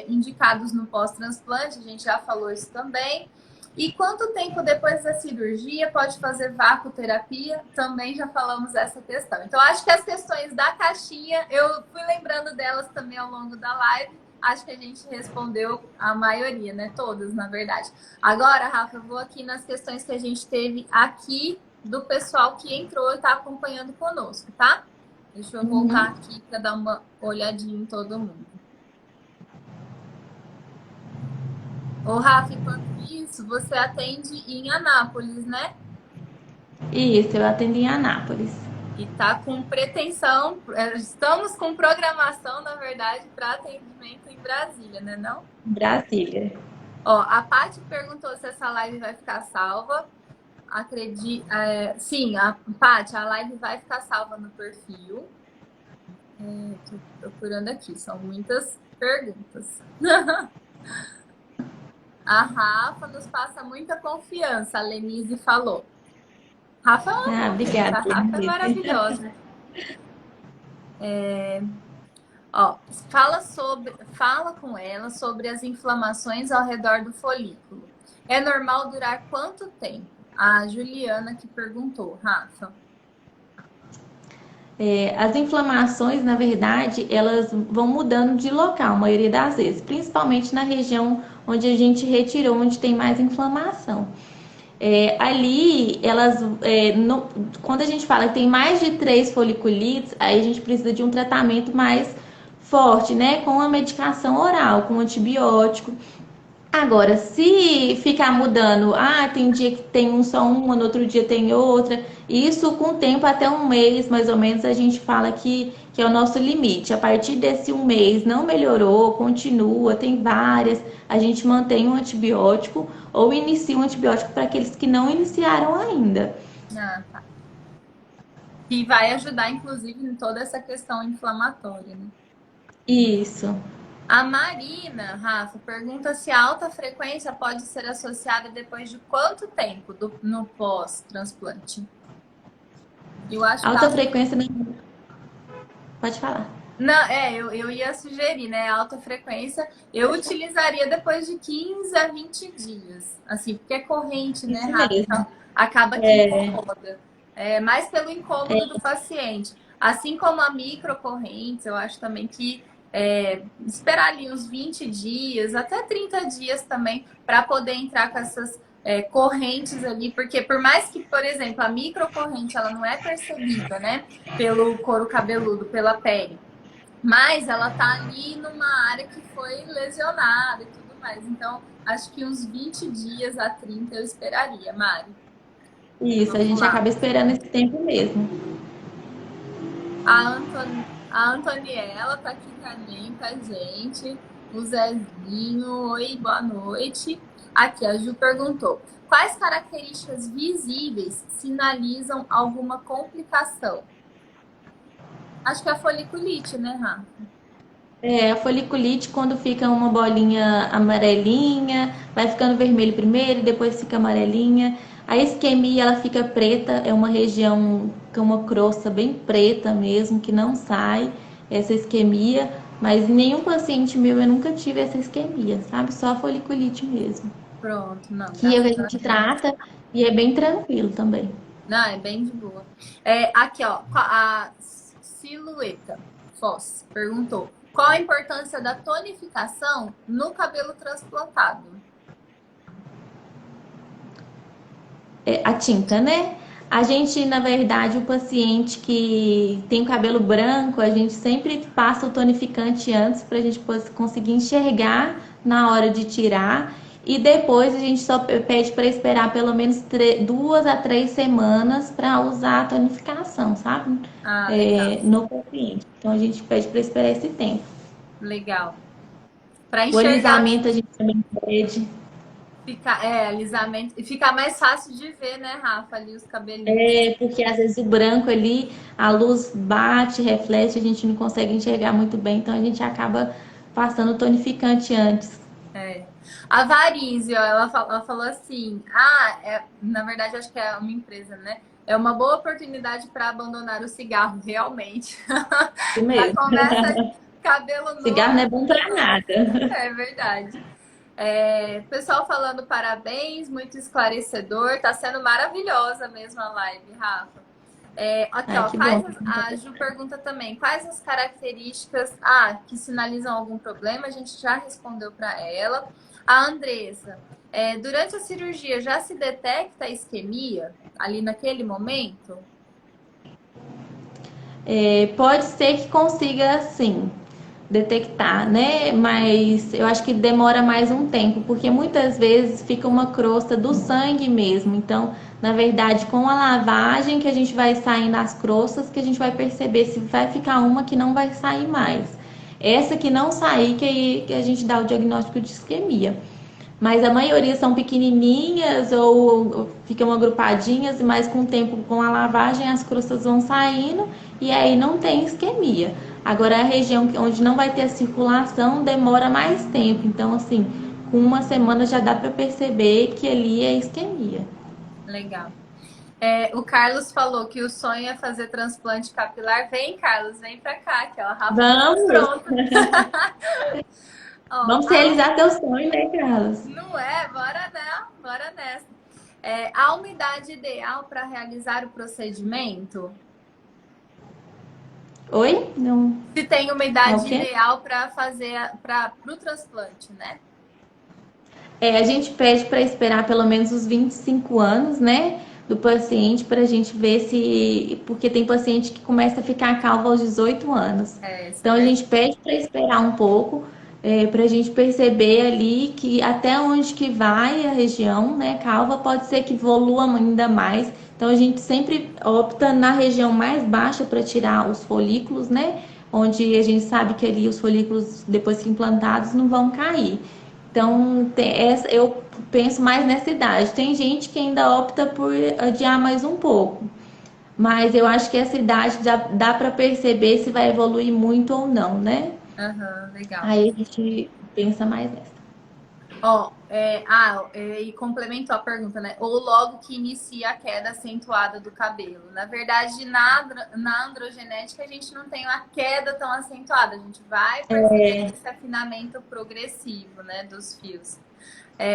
indicados no pós-transplante? A gente já falou isso também. E quanto tempo depois da cirurgia pode fazer vacoterapia? Também já falamos essa questão. Então, acho que as questões da caixinha, eu fui lembrando delas também ao longo da live. Acho que a gente respondeu a maioria, né? Todas, na verdade. Agora, Rafa, eu vou aqui nas questões que a gente teve aqui do pessoal que entrou e está acompanhando conosco, tá? Deixa eu voltar aqui para dar uma olhadinha em todo mundo. Ô, Rafa, enquanto isso, você atende em Anápolis, né? Isso, eu atendo em Anápolis. E tá com pretensão, estamos com programação, na verdade, para atendimento em Brasília, né não? Brasília. Ó, a Paty perguntou se essa live vai ficar salva. Sim, a Paty, a live vai ficar salva no perfil. Tô procurando aqui, são muitas perguntas. A Rafa nos passa muita confiança, a Lenise falou. Rafa, Obrigada. a Rafa é maravilhosa. Fala com ela sobre as inflamações ao redor do folículo. É normal durar quanto tempo? A Juliana que perguntou, Rafa. As inflamações, na verdade, elas vão mudando de local, a maioria das vezes, principalmente na região onde a gente retirou, onde tem mais inflamação. Ali, quando a gente fala que tem mais de 3 foliculites, aí a gente precisa de um tratamento mais forte, né? Com a medicação oral, com antibiótico. Agora, se ficar mudando, tem dia que tem só uma, no outro dia tem outra, isso com o tempo, até um mês mais ou menos, a gente fala que é o nosso limite. A partir desse um mês não melhorou, continua, tem várias, a gente mantém um antibiótico ou inicia um antibiótico para aqueles que não iniciaram ainda. Ah, tá. Que vai ajudar, inclusive, em toda essa questão inflamatória, né? Isso. A Marina, Rafa, pergunta se a alta frequência pode ser associada depois de quanto tempo no pós-transplante? Eu acho que Alta frequência, não... Pode falar. não, eu ia sugerir, né? Alta frequência, eu utilizaria depois de 15 a 20 dias. Assim, porque é corrente, né, Isso Rafa? mesmo. Então, acaba que incomoda. É, mais pelo incômodo É, do paciente. Assim como a microcorrente, eu acho também que esperar ali uns 20 dias, até 30 dias também, para poder entrar com essas correntes ali, porque por mais que, por exemplo, a microcorrente ela não é percebida, né, pelo couro cabeludo, pela pele. Mas ela tá ali numa área que foi lesionada e tudo mais. Então, acho que uns 20 dias a 30 eu esperaria, Mari. isso, a Vamos gente lá. acaba esperando esse tempo mesmo. A Antoniela tá aqui também com a gente. O Zezinho, oi, boa noite. Aqui, a Ju perguntou: quais características visíveis sinalizam alguma complicação? Acho que é a foliculite, né, Rafa? A foliculite, quando fica uma bolinha amarelinha, vai ficando vermelho primeiro, depois fica amarelinha. A isquemia, ela fica preta, é uma região com uma crosta bem preta mesmo, que não sai essa isquemia. Mas em nenhum paciente meu eu nunca tive essa isquemia, sabe? Só a foliculite mesmo. Pronto, não, Que a graças a gente Deus. trata e é bem tranquilo também. Não, é bem de boa. Aqui, ó, a Silhueta Foss perguntou: qual a importância da tonificação no cabelo transplantado? A tinta, né? A gente, na verdade, o paciente que tem cabelo branco, a gente sempre passa o tonificante antes para a gente conseguir enxergar na hora de tirar. E depois a gente só pede para esperar pelo menos 2 a 3 semanas para usar a tonificação, sabe? Ah, legal, No paciente. Então a gente pede para esperar esse tempo. legal. Para O enxergar, alisamento a gente também pede. alisamento, e ficar mais fácil de ver, né, Rafa, ali os cabelinhos. Porque às vezes o branco ali, a luz bate, reflete, a gente não consegue enxergar muito bem, então a gente acaba passando o tonificante antes. É. A Varize, ó, ela falou assim: na verdade, acho que é uma empresa, né? É uma boa oportunidade para abandonar o cigarro, realmente. Isso Já mesmo. começa cabelo Cigarro novo. não é bom pra nada. É verdade. Pessoal falando parabéns, muito esclarecedor. Tá sendo maravilhosa mesmo a live, Rafa. Aqui, Ai, ó, que bom. a Ju pergunta também, quais as características que sinalizam algum problema? A gente já respondeu para ela. A Andressa, durante a cirurgia já se detecta a isquemia ali naquele momento? Pode ser que consiga, sim, detectar, né? Mas eu acho que demora mais um tempo, porque muitas vezes fica uma crosta do sangue mesmo. Então, na verdade, com a lavagem que a gente vai saindo as crostas, que a gente vai perceber se vai ficar uma que não vai sair mais. Essa que não sair, que aí que a gente dá o diagnóstico de isquemia. Mas a maioria são pequenininhas ou ficam agrupadinhas, mas com o tempo, com a lavagem, as crostas vão saindo e aí não tem isquemia. Agora, a região onde não vai ter a circulação demora mais tempo. Então, assim, com uma semana já dá para perceber que ali é isquemia. Legal. O Carlos falou que o sonho é fazer transplante capilar. Vem, Carlos, vem pra cá, que ó, a Rafa já tá Vamos! pronta. Ó, Vamos realizar teu sonho, né, Carlos? não é? Bora, né? Bora nessa. A umidade ideal para realizar o procedimento? Oi? Não. Se tem É o umidade quê? ideal para fazer para o transplante, né? A gente pede para esperar pelo menos os 25 anos, né, do paciente, para a gente ver se. Porque tem paciente que começa a ficar calvo aos 18 anos. Então a Super. gente pede para esperar um pouco. para a gente perceber ali que até onde que vai a região, né, calva, pode ser que evolua ainda mais. Então a gente sempre opta na região mais baixa para tirar os folículos, né? Onde a gente sabe que ali os folículos, depois que implantados, não vão cair. Então, eu penso mais nessa idade. Tem gente que ainda opta por adiar mais um pouco, mas eu acho que essa idade já dá para perceber se vai evoluir muito ou não, né? Aham, legal. Aí a gente pensa mais nessa. Ó, e complementou a pergunta, né? Ou logo que inicia a queda acentuada do cabelo. Na verdade, na androgenética, a gente não tem uma queda tão acentuada. A gente vai perceber esse afinamento progressivo, né, dos fios.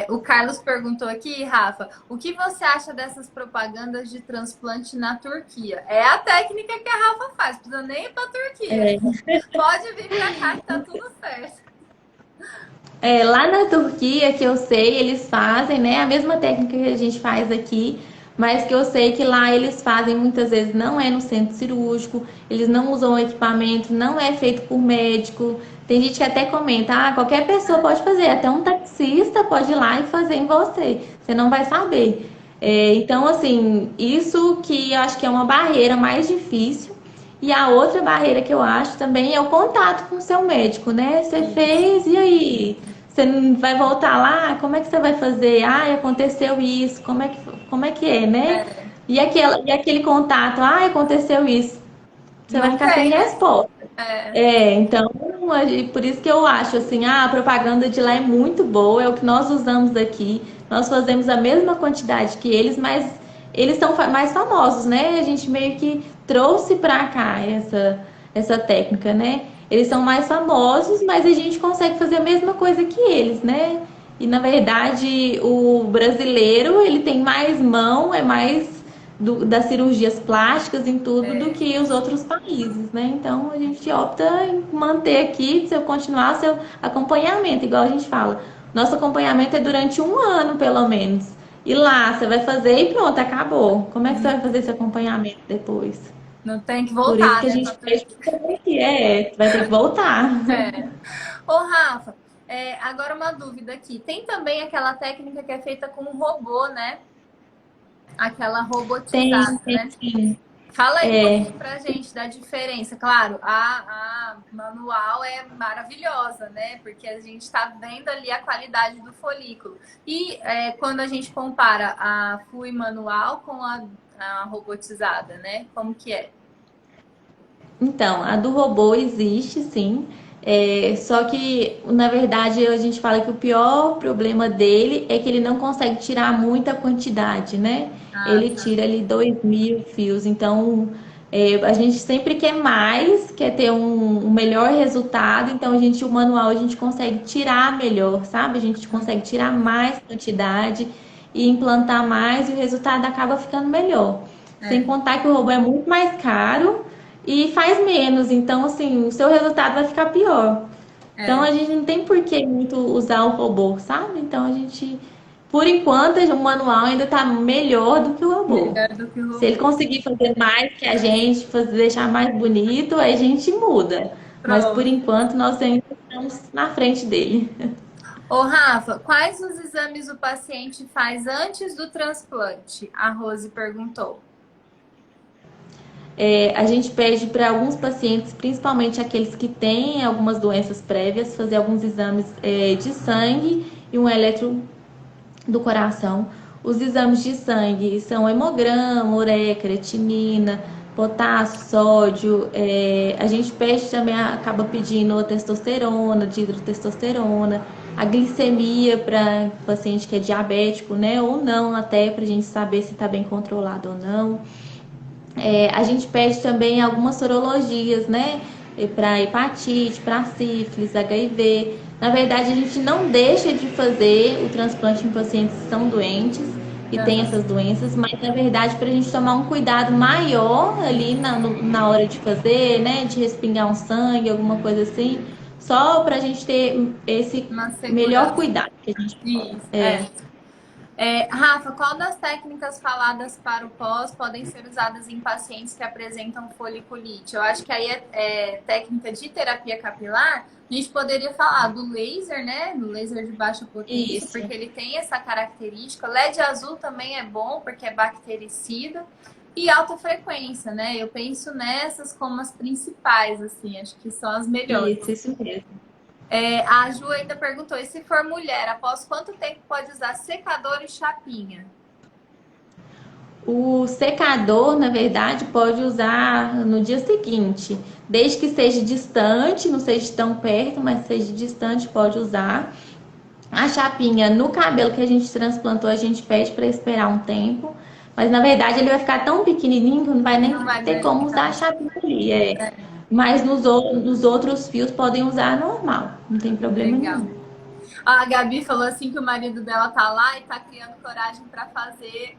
O Carlos perguntou aqui, Rafa, o que você acha dessas propagandas de transplante na Turquia? É a técnica que a Rafa faz, precisa nem ir pra Turquia. Pode vir pra cá que tá tudo certo. Lá na Turquia, que eu sei, eles fazem, né, a mesma técnica que a gente faz aqui, mas que eu sei que lá eles fazem muitas vezes não é no centro cirúrgico, eles não usam equipamento, não é feito por médico. Tem gente que até comenta, qualquer pessoa pode fazer, até um taxista pode ir lá e fazer em você, você não vai saber. Então, assim, isso que eu acho que é uma barreira mais difícil. E a outra barreira que eu acho também é o contato com o seu médico, né? Você fez, e aí? Você não vai voltar lá? Como é que você vai fazer? Aconteceu isso, como é que é, né? E aquele contato, aconteceu isso. Você vai Não ficar sem tem, né? resposta. É, Então, por isso que eu acho assim, a propaganda de lá é muito boa, é o que nós usamos aqui. Nós fazemos a mesma quantidade que eles, mas eles são mais famosos, né? A gente meio que trouxe pra cá essa técnica, né? Eles são mais famosos, mas a gente consegue fazer a mesma coisa que eles, né? E na verdade, o brasileiro, ele tem mais mão, é mais das cirurgias plásticas em tudo do que os outros países, né? Então a gente opta em manter aqui, se eu continuar seu acompanhamento, igual a gente fala. Nosso acompanhamento é durante um ano, pelo menos. E lá, você vai fazer e pronto, acabou. Como é que você vai fazer esse acompanhamento depois? não tem que Por isso voltar, que a né, gente pra fez Turquia. que vai ter que voltar. É. Ô, Rafa, agora uma dúvida aqui. Tem também aquela técnica que é feita com um robô, né? Aquela robotizada, Tem né? sim. Fala aí um É, pouquinho pra gente da diferença. Claro, a manual é maravilhosa, né? Porque a gente tá vendo ali a qualidade do folículo. E quando a gente compara a FUI manual com a robotizada, né? Como que é? então, a do robô existe, sim. Só que, na verdade, a gente fala que o pior problema dele é que ele não consegue tirar muita quantidade, né? Ah, Ele tá. tira ali 2.000 fios. Então, a gente sempre quer mais, quer ter um melhor resultado. Então, o manual, a gente consegue tirar melhor, sabe? A gente consegue tirar mais quantidade e implantar mais e o resultado acaba ficando melhor. Sem É, contar que o robô é muito mais caro e faz menos, então assim, o seu resultado vai ficar pior. Então é. a gente não tem por que muito usar o robô, sabe? Então a gente, por enquanto, o manual ainda tá melhor do que o robô. Melhor do que o Se ele robô. conseguir fazer mais que a gente, deixar mais bonito, aí a gente muda. Mas por Pronto. enquanto nós ainda estamos na frente dele. Ô, Rafa, quais os exames o paciente faz antes do transplante? A Rose perguntou. A gente pede para alguns pacientes, principalmente aqueles que têm algumas doenças prévias, fazer alguns exames de sangue e um eletro do coração. Os exames de sangue são hemograma, ureia, creatinina, potássio, sódio. A gente pede também, acaba pedindo a testosterona, dihidrotestosterona, a glicemia para paciente que é diabético, né? Ou não, até para a gente saber se está bem controlado ou não. A gente pede também algumas sorologias, né? Para hepatite, para sífilis, HIV. Na verdade, a gente não deixa de fazer o transplante em pacientes que são doentes e têm Aham. essas doenças, mas na verdade, para a gente tomar um cuidado maior ali na hora de fazer, né? De respingar um sangue, alguma coisa assim, só para a gente ter esse Uma melhor segurança. cuidado que a gente fala. Isso, é. Rafa, qual das técnicas faladas para o pós podem ser usadas em pacientes que apresentam foliculite? Eu acho que aí é técnica de terapia capilar. A gente poderia falar do laser, né? Do laser de baixa potência, Isso. porque ele tem essa característica. LED azul também é bom, porque é bactericida. E alta frequência, né? Eu penso nessas como as principais, assim, acho que são as melhores. Isso mesmo. A Ju ainda perguntou, e se for mulher, após quanto tempo pode usar secador e chapinha? O secador, na verdade, pode usar no dia seguinte, desde que seja distante, não seja tão perto, mas seja distante, pode usar. A chapinha no cabelo que a gente transplantou, a gente pede para esperar um tempo, mas na verdade ele vai ficar tão pequenininho que não vai nem Não vai ter como usar a danificar. chapinha ali. Mas nos outros fios podem usar normal, não tem problema Legal. nenhum. A Gabi falou assim que o marido dela tá lá e tá criando coragem para fazer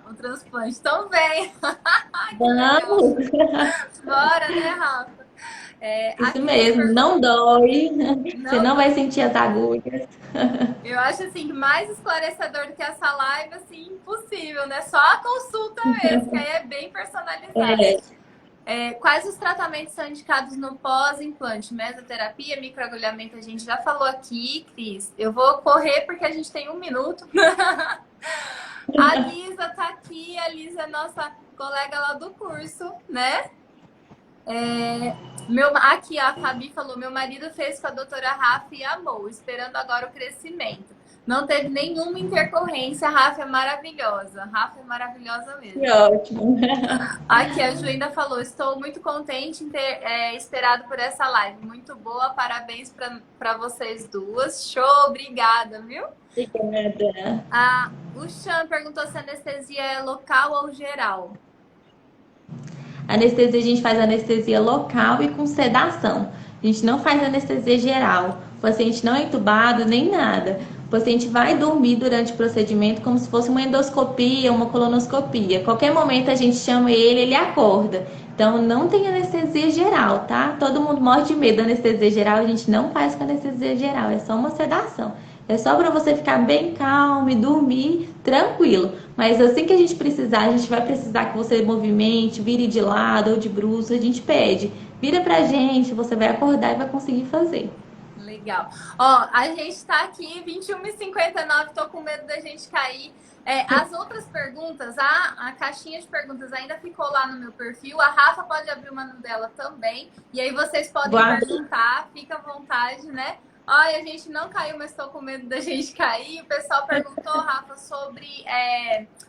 o transplante. Então vem! Que legal! Vamos! Bora, né, Rafa? Isso Aqui as mesmo, não dói, você não, não vai sentir as agulhas. eu acho assim, mais esclarecedor do que essa live, assim, impossível, né? Só a consulta mesmo, que aí é bem personalizado. É, Quais os tratamentos são indicados no pós-implante? Mesoterapia, microagulhamento, a gente já falou aqui, Cris. Eu vou correr porque a gente tem 1 minuto. A Lisa tá aqui, a Lisa é nossa colega lá do curso, né? Aqui a Fabi falou: meu marido fez com a doutora Rafa e amou, esperando agora o crescimento. Não teve nenhuma intercorrência. A Rafa é maravilhosa. A Rafa é maravilhosa mesmo. que ótimo. Aqui a Ju ainda falou: estou muito contente em ter esperado por essa live. Muito boa, parabéns para vocês duas. Show, obrigada, viu? Obrigada. O Chan perguntou se a anestesia é local ou geral. Anestesia, a gente faz anestesia local e com sedação. A gente não faz anestesia geral. O paciente não é entubado nem nada. O paciente vai dormir durante o procedimento como se fosse uma endoscopia, uma colonoscopia. Qualquer momento a gente chama ele acorda. Então não tem anestesia geral, tá? Todo mundo morre de medo da anestesia geral, a gente não faz com anestesia geral, é só uma sedação. É só para você ficar bem calmo e dormir tranquilo. Mas assim que a gente precisar, a gente vai precisar que você movimente, vire de lado ou de bruços, a gente pede. Vira pra gente, você vai acordar e vai conseguir fazer. Legal. Ó, a gente tá aqui, 21h59, tô com medo da gente cair. As outras perguntas, a caixinha de perguntas ainda ficou lá no meu perfil. A Rafa pode abrir uma no dela também. E aí vocês podem perguntar, fica à vontade, né? Olha, a gente não caiu, mas estou com medo da gente cair. O pessoal perguntou, Rafa, sobre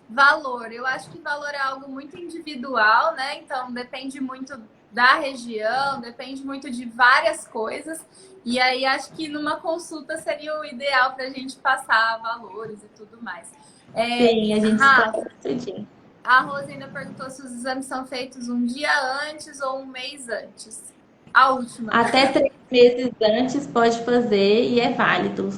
valor. Eu acho que valor é algo muito individual, né? Então, depende muito da região, depende muito de várias coisas. E aí, acho que numa consulta seria o ideal para a gente passar valores e tudo mais. Sim, a gente Rafa, está a Rose ainda perguntou se os exames são feitos um dia antes ou um mês antes. A última. Até 3 meses antes pode fazer e é válido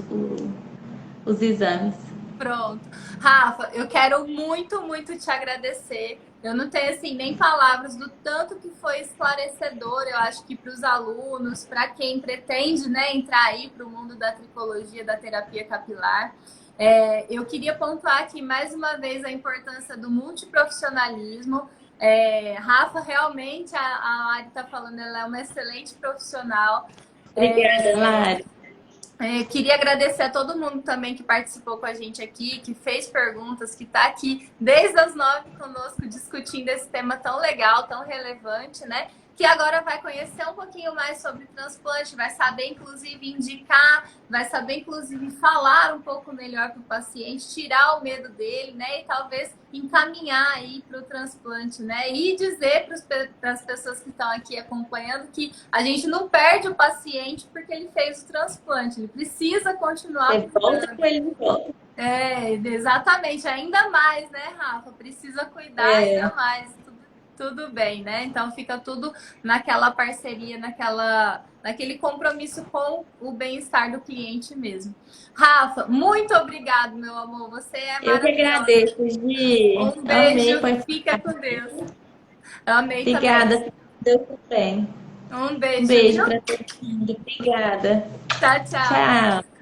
os exames. Pronto. Rafa, eu quero muito, muito te agradecer. Eu não tenho, assim, nem palavras do tanto que foi esclarecedor, eu acho que para os alunos, para quem pretende, né, entrar aí para o mundo da tricologia, da terapia capilar. Eu queria pontuar aqui mais uma vez a importância do multiprofissionalismo. Rafa, realmente, a Lari está falando, ela é uma excelente profissional. Obrigada, Lari. Queria agradecer a todo mundo também que participou com a gente aqui, que fez perguntas, que está aqui desde as 9 conosco discutindo esse tema tão legal, tão relevante, né? Que agora vai conhecer um pouquinho mais sobre transplante, vai saber, inclusive, indicar, vai saber, inclusive, falar um pouco melhor para o paciente, tirar o medo dele, né? E talvez encaminhar aí para o transplante, né? E dizer para as pessoas que estão aqui acompanhando que a gente não perde o paciente porque ele fez o transplante, ele precisa continuar cuidando. Com ele de volta. Exatamente, ainda mais, né, Rafa? Precisa cuidar ainda mais. Tudo bem, né? Então fica tudo naquela parceria, naquele compromisso com o bem-estar do cliente mesmo. Rafa, muito obrigado, meu amor. Você é maravilhoso. Eu que agradeço, Gi. Um beijo, Amei, fica com Deus. Amei Obrigada, também. Deus também. Um beijo. Um beijo para todo mundo. Obrigada. Tchau, tchau. Tchau.